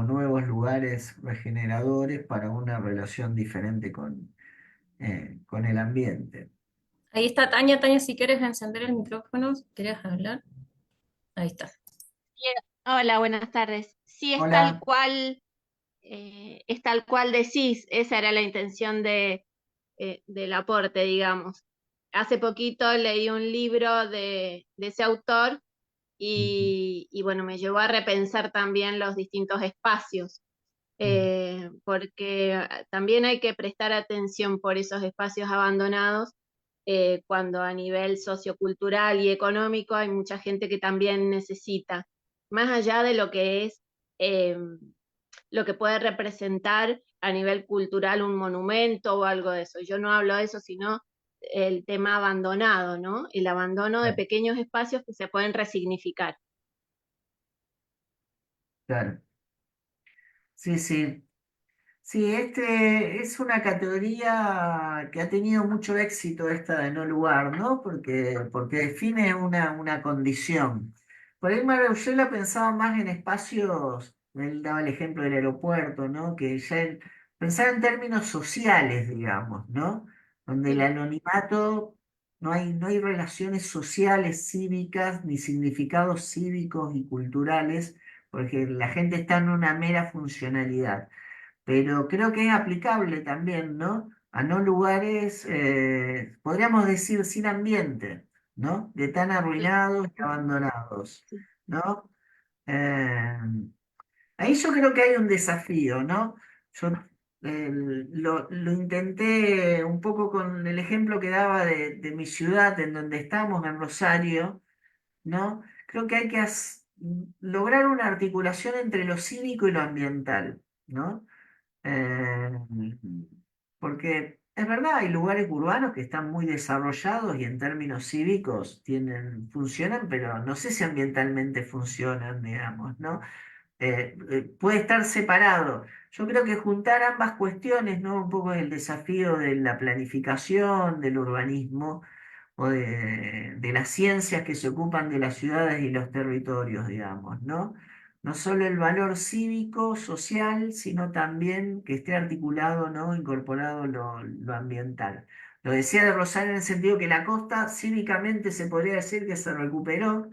nuevos lugares regeneradores para una relación diferente con el ambiente. Ahí está Tania. Tania, si quieres encender el micrófono, si quieres hablar. Ahí está. Bien. Hola, buenas tardes. Sí, Hola. es tal cual decís, esa era la intención del aporte, digamos. Hace poquito leí un libro de ese autor y bueno, me llevó a repensar también los distintos espacios, porque también hay que prestar atención por esos espacios abandonados, cuando a nivel sociocultural y económico hay mucha gente que también necesita, más allá de lo que es, eh, lo que puede representar a nivel cultural un monumento o algo de eso. Yo no hablo de eso, sino el tema abandonado, ¿no? El abandono de pequeños espacios que se pueden resignificar. Claro. Sí, sí. Sí, este es una categoría que ha tenido mucho éxito esta de no lugar, ¿no? Porque define una condición. Por ahí Marusela pensaba más en espacios, él daba el ejemplo del aeropuerto, ¿no? Pensaba en términos sociales, digamos, ¿no? Donde el Sí, anonimato, no hay relaciones sociales, cívicas, ni significados cívicos y culturales, porque la gente está en una mera funcionalidad, pero creo que es aplicable también, ¿no? A no lugares, podríamos decir, sin ambiente, ¿no? De tan sí, arruinados y abandonados, sí, ¿no? Eh, Ahí yo creo que hay un desafío, ¿no? Yo lo intenté un poco con el ejemplo que daba de mi ciudad, en donde estamos, en Rosario, ¿no? Creo que hay que lograr una articulación entre lo cívico y lo ambiental, ¿no? Eh, Porque es verdad, hay lugares urbanos que están muy desarrollados y en términos cívicos funcionan, pero no sé si ambientalmente funcionan, digamos, ¿no? Puede estar separado. Yo creo que juntar ambas cuestiones, ¿no? Un poco el desafío de la planificación, del urbanismo o de las ciencias que se ocupan de las ciudades y los territorios, digamos, ¿no? No solo el valor cívico, social, sino también que esté articulado, ¿no? Incorporado lo ambiental. Lo decía de Rosario en el sentido que la costa cívicamente se podría decir que se recuperó,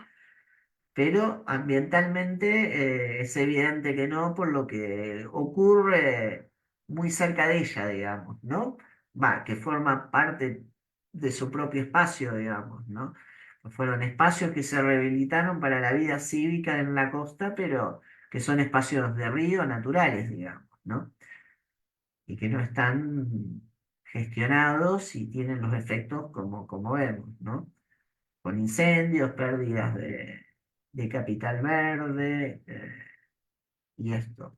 pero ambientalmente es evidente que no, por lo que ocurre muy cerca de ella, digamos, ¿no? Va, que forma parte de su propio espacio, digamos, ¿no? Fueron espacios que se rehabilitaron para la vida cívica en la costa, pero que son espacios de río naturales, digamos, ¿no? Y que no están gestionados y tienen los efectos como vemos, ¿no? Con incendios, pérdidas de capital verde, y esto.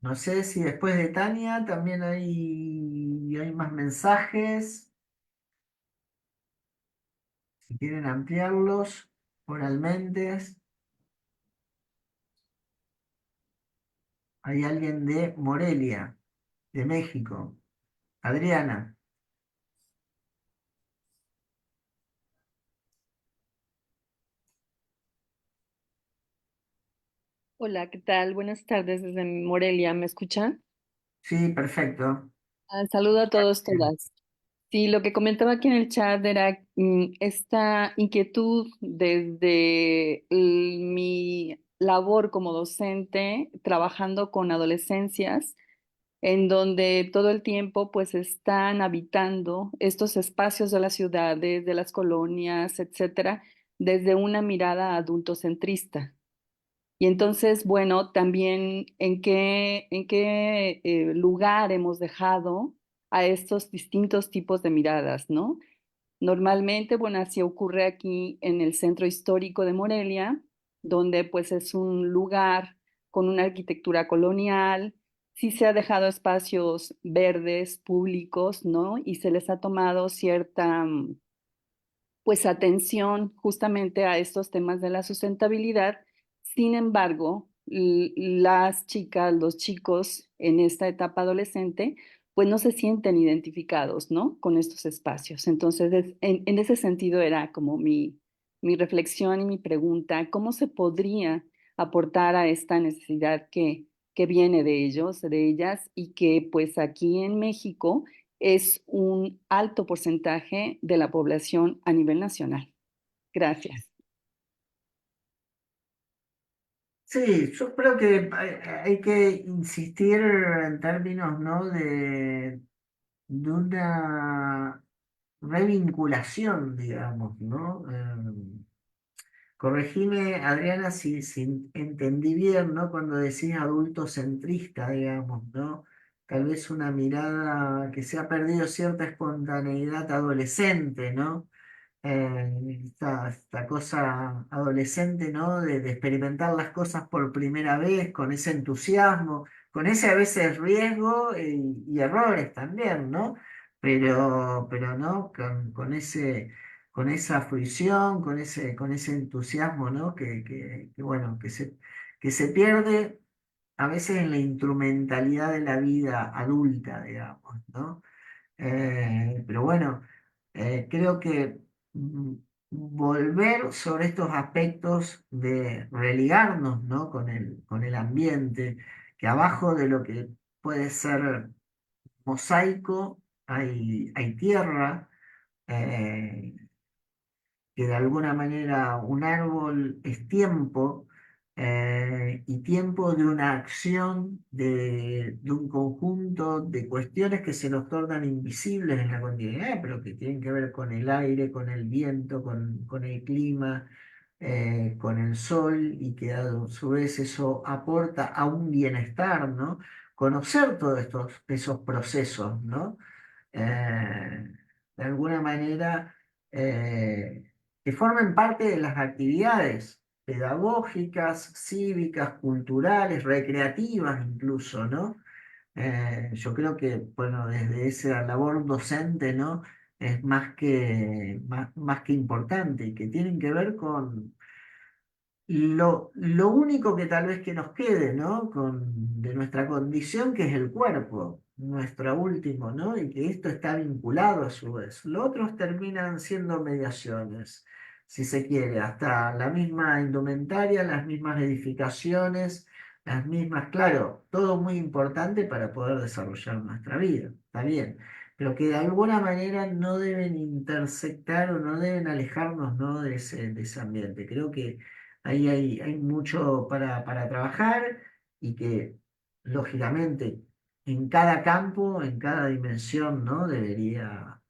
No sé si después de Tania también hay más mensajes, si quieren ampliarlos oralmente. Hay alguien de Morelia, de México. Adriana. Hola, ¿qué tal? Buenas tardes desde Morelia, ¿me escuchan? Sí, perfecto. Saludo a todos, todas. Sí, lo que comentaba aquí en el chat era esta inquietud desde mi labor como docente, trabajando con adolescencias, en donde todo el tiempo pues están habitando estos espacios de las ciudades, de las colonias, etcétera, desde una mirada adultocentrista. Y entonces, bueno, también en qué lugar hemos dejado a estos distintos tipos de miradas, ¿no? Normalmente, bueno, así ocurre aquí en el centro histórico de Morelia, donde pues es un lugar con una arquitectura colonial, sí se ha dejado espacios verdes públicos, ¿no? Y se les ha tomado cierta pues atención justamente a estos temas de la sustentabilidad. Sin embargo, las chicas, los chicos en esta etapa adolescente, pues no se sienten identificados, ¿no? Con estos espacios. Entonces, en ese sentido era como mi reflexión y mi pregunta, ¿cómo se podría aportar a esta necesidad que viene de ellos, de ellas, y que pues aquí en México es un alto porcentaje de la población a nivel nacional? Gracias. Sí, yo creo que hay que insistir en términos, ¿no? De una revinculación, digamos, ¿no? Corregime, Adriana, si entendí bien, ¿no? Cuando decís adultocentrista, digamos, ¿no? Tal vez una mirada que se ha perdido cierta espontaneidad adolescente, ¿no? Esta cosa adolescente, ¿no? De experimentar las cosas por primera vez, con ese entusiasmo, con ese a veces riesgo y errores también, ¿no? Pero ¿no? Con esa fruición, con ese entusiasmo, ¿no? Bueno, que se pierde a veces en la instrumentalidad de la vida adulta, digamos, ¿no? Pero bueno, creo que mm, volver sobre estos aspectos de religarnos, ¿no? con el ambiente, que abajo de lo que puede ser mosaico hay tierra, eh, que de alguna manera un árbol es tiempo, y tiempo de una acción, de un conjunto de cuestiones que se nos tornan invisibles en la cotidianidad, pero que tienen que ver con el aire, con el viento, con el clima, con el sol, y que a su vez eso aporta a un bienestar, ¿no? Conocer todos esos procesos, ¿no? eh, de alguna manera, que formen parte de las actividades pedagógicas, cívicas, culturales, recreativas incluso, ¿no? Yo creo que, bueno, desde esa labor docente, ¿no? Es más que importante, y que tienen que ver con lo único que tal vez que nos quede, ¿no? De nuestra condición, que es el cuerpo, nuestro último, ¿no? Y que esto está vinculado a su vez. Los otros terminan siendo mediaciones, si se quiere, hasta la misma indumentaria, las mismas edificaciones, las mismas, claro, todo muy importante para poder desarrollar nuestra vida, está bien. pero que de alguna manera no deben intersectar o no deben alejarnos, ¿no? de ese ambiente. Creo que ahí hay mucho para trabajar y que, lógicamente, en cada campo, en cada dimensión, ¿no? Debería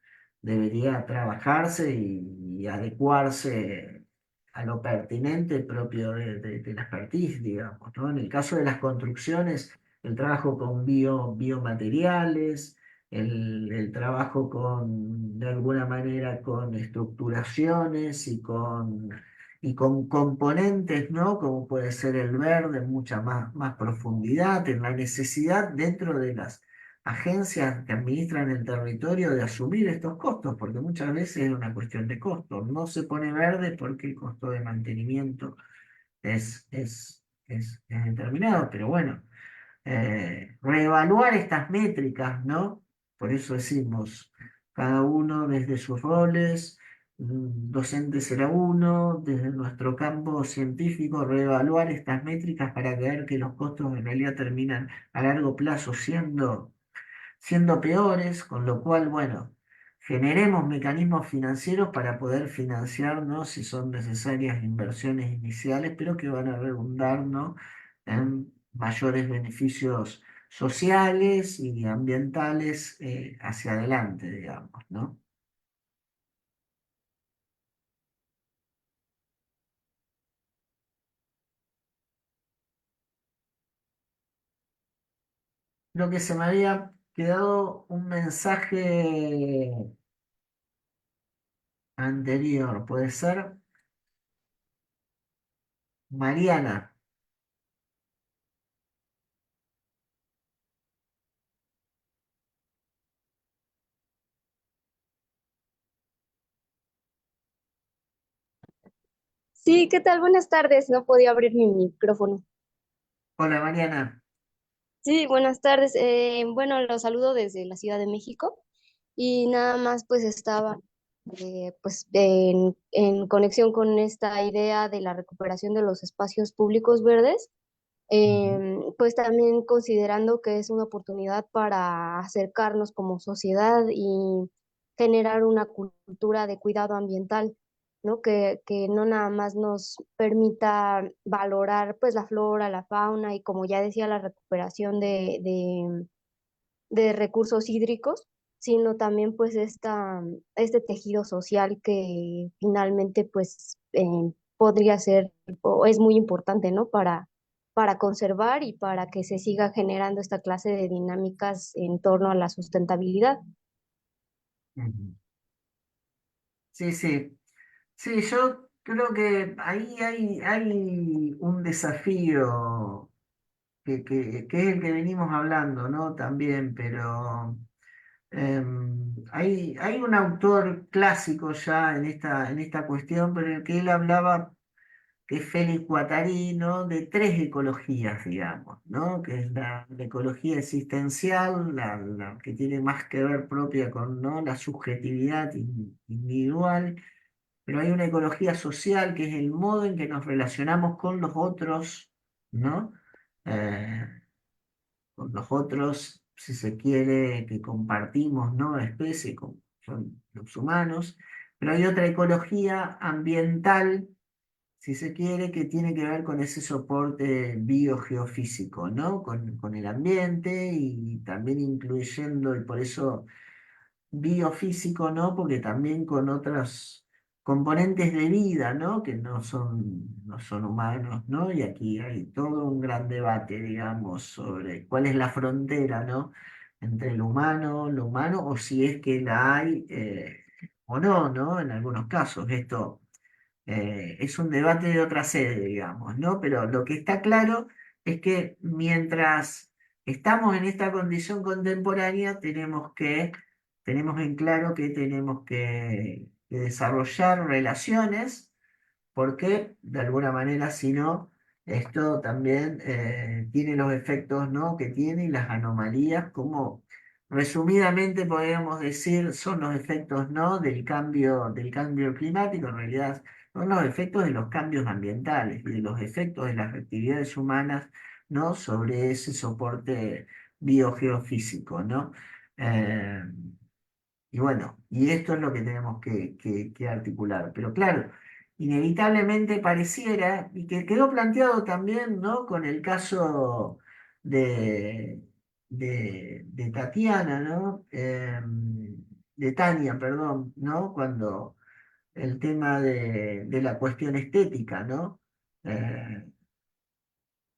trabajarse y adecuarse a lo pertinente propio de la expertise, digamos, ¿no? En el caso de las construcciones, el trabajo con biomateriales, el trabajo de alguna manera, con estructuraciones y con componentes, ¿no? Como puede ser el verde, en mucha más profundidad, en la necesidad dentro de las agencias que administran el territorio de asumir estos costos, porque muchas veces es una cuestión de costos. No se pone verde porque el costo de mantenimiento es determinado, pero bueno, reevaluar estas métricas, ¿no? Por eso decimos, cada uno desde sus roles, docente será uno, desde nuestro campo científico, reevaluar estas métricas para ver que los costos en realidad terminan a largo plazo siendo peores, con lo cual, bueno, generemos mecanismos financieros para poder financiar, ¿no? Si son necesarias inversiones iniciales, pero que van a redundar, ¿no? En mayores beneficios sociales y ambientales hacia adelante, digamos, ¿no? Lo que se me había quedado un mensaje anterior, puede ser Mariana. Sí, ¿qué tal? Buenas tardes. No podía abrir mi micrófono. Hola Mariana. Sí, buenas tardes. Bueno, los saludo desde la Ciudad de México y nada más pues estaba pues en conexión con esta idea de la recuperación de los espacios públicos verdes, pues también considerando que es una oportunidad para acercarnos como sociedad y generar una cultura de cuidado ambiental, ¿no? Que no nada más nos permita valorar pues la flora, la fauna y como ya decía, la recuperación de recursos hídricos, sino también pues este tejido social que finalmente pues podría ser o es muy importante, ¿no? Para conservar y para que se siga generando esta clase de dinámicas en torno a la sustentabilidad. Ujú. Sí, sí. Sí, yo creo que ahí hay un desafío que es el que venimos hablando, ¿no? También, pero hay un autor clásico ya en esta cuestión, pero en el que él hablaba, que es Félix Guattari, ¿no? De tres ecologías, digamos, ¿no? Que es la ecología existencial, la que tiene más que ver propia con, ¿no? La subjetividad individual, pero hay una ecología social que es el modo en que nos relacionamos con los otros, ¿no? Eh, con los otros, si se quiere, que compartimos, ¿no? Especie, como son los humanos, pero hay otra ecología ambiental, si se quiere, que tiene que ver con ese soporte biogeofísico, ¿no? Con el ambiente y también incluyendo, y por eso biofísico, ¿no? Porque también con otros componentes de vida, ¿no? Que no son humanos, ¿no? Y aquí hay todo un gran debate, digamos, sobre cuál es la frontera, ¿no? Entre lo humano, o si es que la hay o no, ¿no? En algunos casos. Esto es un debate de otra sede, digamos, ¿no? Pero lo que está claro es que mientras estamos en esta condición contemporánea, tenemos en claro que tenemos que desarrollar relaciones, porque de alguna manera, si no, esto también tiene los efectos, ¿no? que tiene y las anomalías, como resumidamente podríamos decir, son los efectos, ¿no? del cambio climático. En realidad son los efectos de los cambios ambientales y de los efectos de las actividades humanas, ¿no? sobre ese soporte biogeofísico, ¿no? Eh, Y bueno, y esto es lo que tenemos que articular. Pero claro, inevitablemente pareciera, y que quedó planteado también, ¿no? Con el caso de, de Tatiana, ¿no? De Tania, perdón, ¿no? Cuando el tema de la cuestión estética, ¿no? Eh,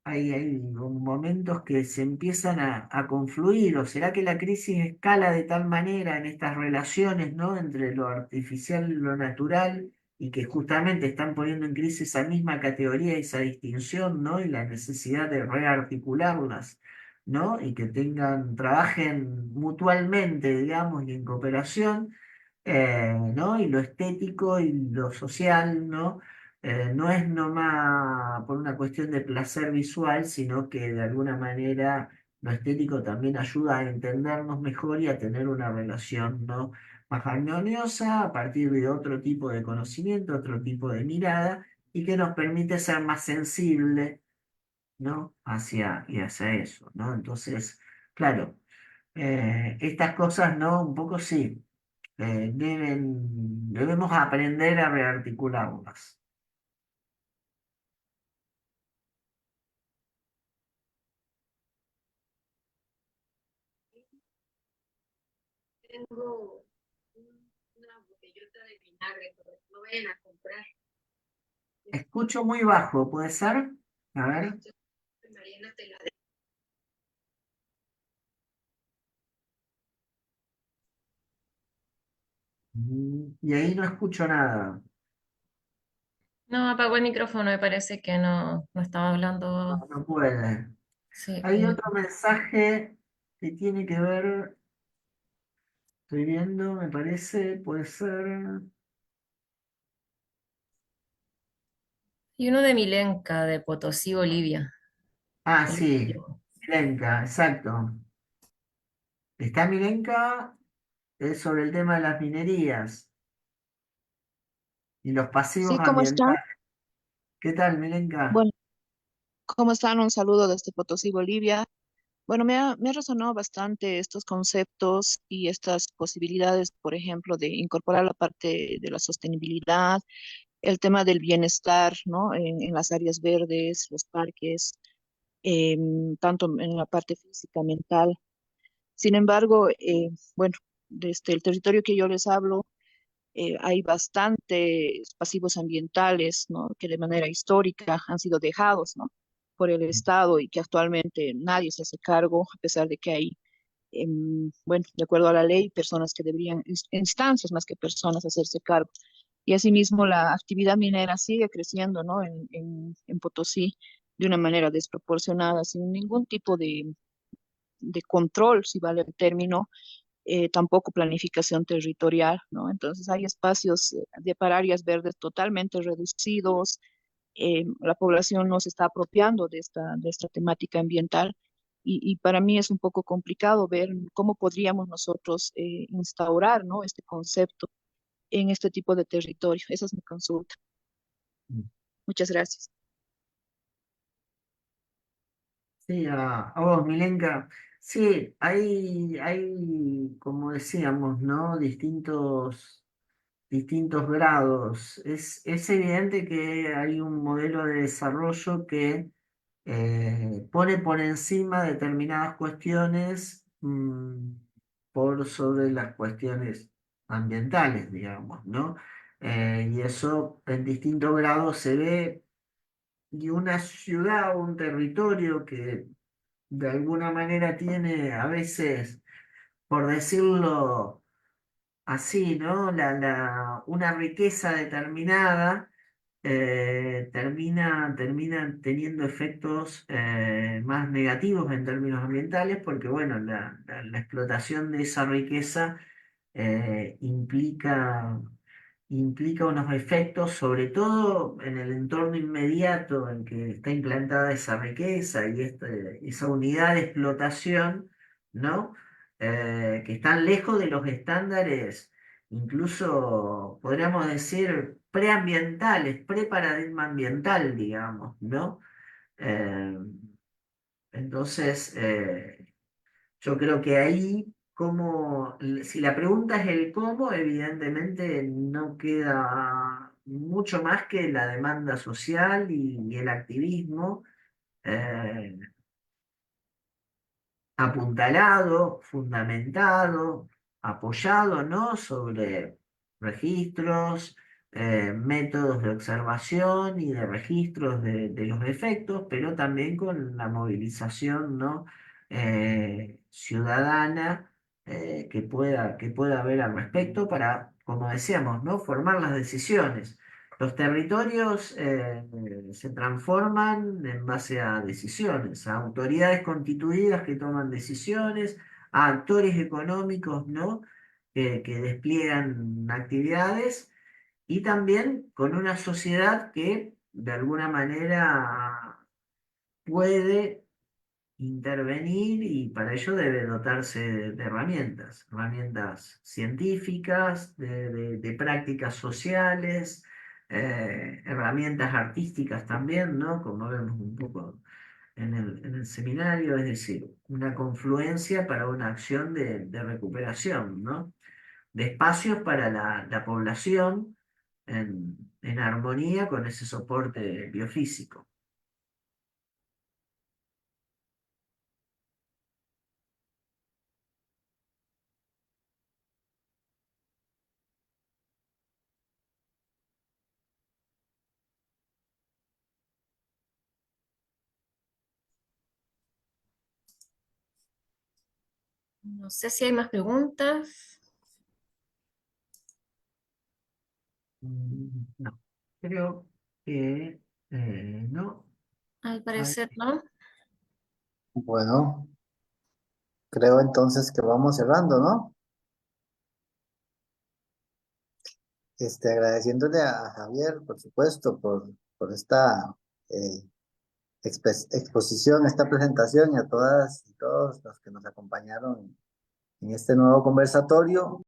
hay momentos que se empiezan a confluir, o será que la crisis escala de tal manera en estas relaciones, ¿no? Entre lo artificial y lo natural, y que justamente están poniendo en crisis esa misma categoría, esa distinción, ¿no? Y la necesidad de rearticularlas, ¿no? Y que trabajen mutuamente, digamos, y en cooperación, ¿no? Y lo estético y lo social, ¿no? No es nomás por una cuestión de placer visual, sino que de alguna manera lo estético también ayuda a entendernos mejor y a tener una relación, ¿no? Más armoniosa a partir de otro tipo de conocimiento, otro tipo de mirada, y que nos permite ser más sensibles, ¿no? Hacia eso, ¿no? Entonces, claro, estas cosas, ¿no? Un poco sí, debemos aprender a rearticularlas. Tengo una botellota de vinagre, pero no vayan a comprar. Escucho muy bajo, ¿puede ser? A ver. Mariana te la Y ahí no escucho nada. No, apagó el micrófono, me parece que no estaba hablando. No, no puede. Sí, Hay otro mensaje que tiene que ver, estoy viendo, me parece, puede ser. y uno de Milenka, de Potosí, Bolivia. Ah, El sí, último. Milenka, exacto. Está Milenka, es sobre el tema de las minerías y los pasivos Sí, ¿cómo están? ambientales. ¿Qué tal, Milenka? Bueno, ¿cómo están? Un saludo desde Potosí, Bolivia. Bueno, me ha resonado bastante estos conceptos y estas posibilidades, por ejemplo, de incorporar la parte de la sostenibilidad, el tema del bienestar, ¿no? En las áreas verdes, los parques, tanto en la parte física, mental. Sin embargo, bueno, desde el territorio que yo les hablo, hay bastantes pasivos ambientales, ¿no? Que de manera histórica han sido dejados, ¿no? Por el Estado y que actualmente nadie se hace cargo, a pesar de que hay, bueno, de acuerdo a la ley, personas que deberían, instancias más que personas, hacerse cargo. Y asimismo la actividad minera sigue creciendo, ¿no? En Potosí de una manera desproporcionada, sin ningún tipo de control, si vale el término, tampoco planificación territorial, ¿no? Entonces hay espacios para áreas verdes totalmente reducidos, la población no se está apropiando de esta temática ambiental y para mí es un poco complicado ver cómo podríamos nosotros instaurar, ¿no? Este concepto en este tipo de territorio. Esa es mi consulta. Muchas gracias. Sí, a vos, Milenka. Sí, hay, como decíamos, ¿no? Distintos grados. Es evidente que hay un modelo de desarrollo que pone por encima determinadas cuestiones por sobre las cuestiones ambientales, digamos, ¿no? Y eso en distintos grados se ve, y una ciudad o un territorio que de alguna manera tiene a veces, por decirlo así, ¿no? Una riqueza determinada, termina teniendo efectos más negativos en términos ambientales, porque bueno, la explotación de esa riqueza implica unos efectos, sobre todo en el entorno inmediato en que está implantada esa riqueza y esa unidad de explotación, ¿no? Que están lejos de los estándares, incluso podríamos decir preambientales, preparadigma ambiental, digamos, ¿no? Eh, entonces, yo creo que ahí si la pregunta es el cómo, evidentemente no queda mucho más que la demanda social y el activismo. eh, Apuntalado, fundamentado, apoyado, ¿no? Sobre registros, métodos de observación y de registros de los efectos, pero también con la movilización, ¿no? Ciudadana, que pueda haber al respecto para, como decíamos, ¿no? Formar las decisiones. Los territorios se transforman en base a decisiones, a autoridades constituidas que toman decisiones, a actores económicos, ¿no? Que despliegan actividades y también con una sociedad que de alguna manera puede intervenir y para ello debe dotarse de herramientas, herramientas científicas, de prácticas sociales, herramientas artísticas también, ¿no? Como vemos un poco en el seminario, es decir, una confluencia para una acción de recuperación, ¿no? De espacios para la población en armonía con ese soporte biofísico. No sé si hay más preguntas. No, creo que no. Al Hay- parecer, ¿no? Bueno, creo entonces que vamos cerrando, ¿no? Agradeciéndole a Javier, por supuesto, por esta eh, exposición, esta presentación y a todas y todos los que nos acompañaron en este nuevo conversatorio.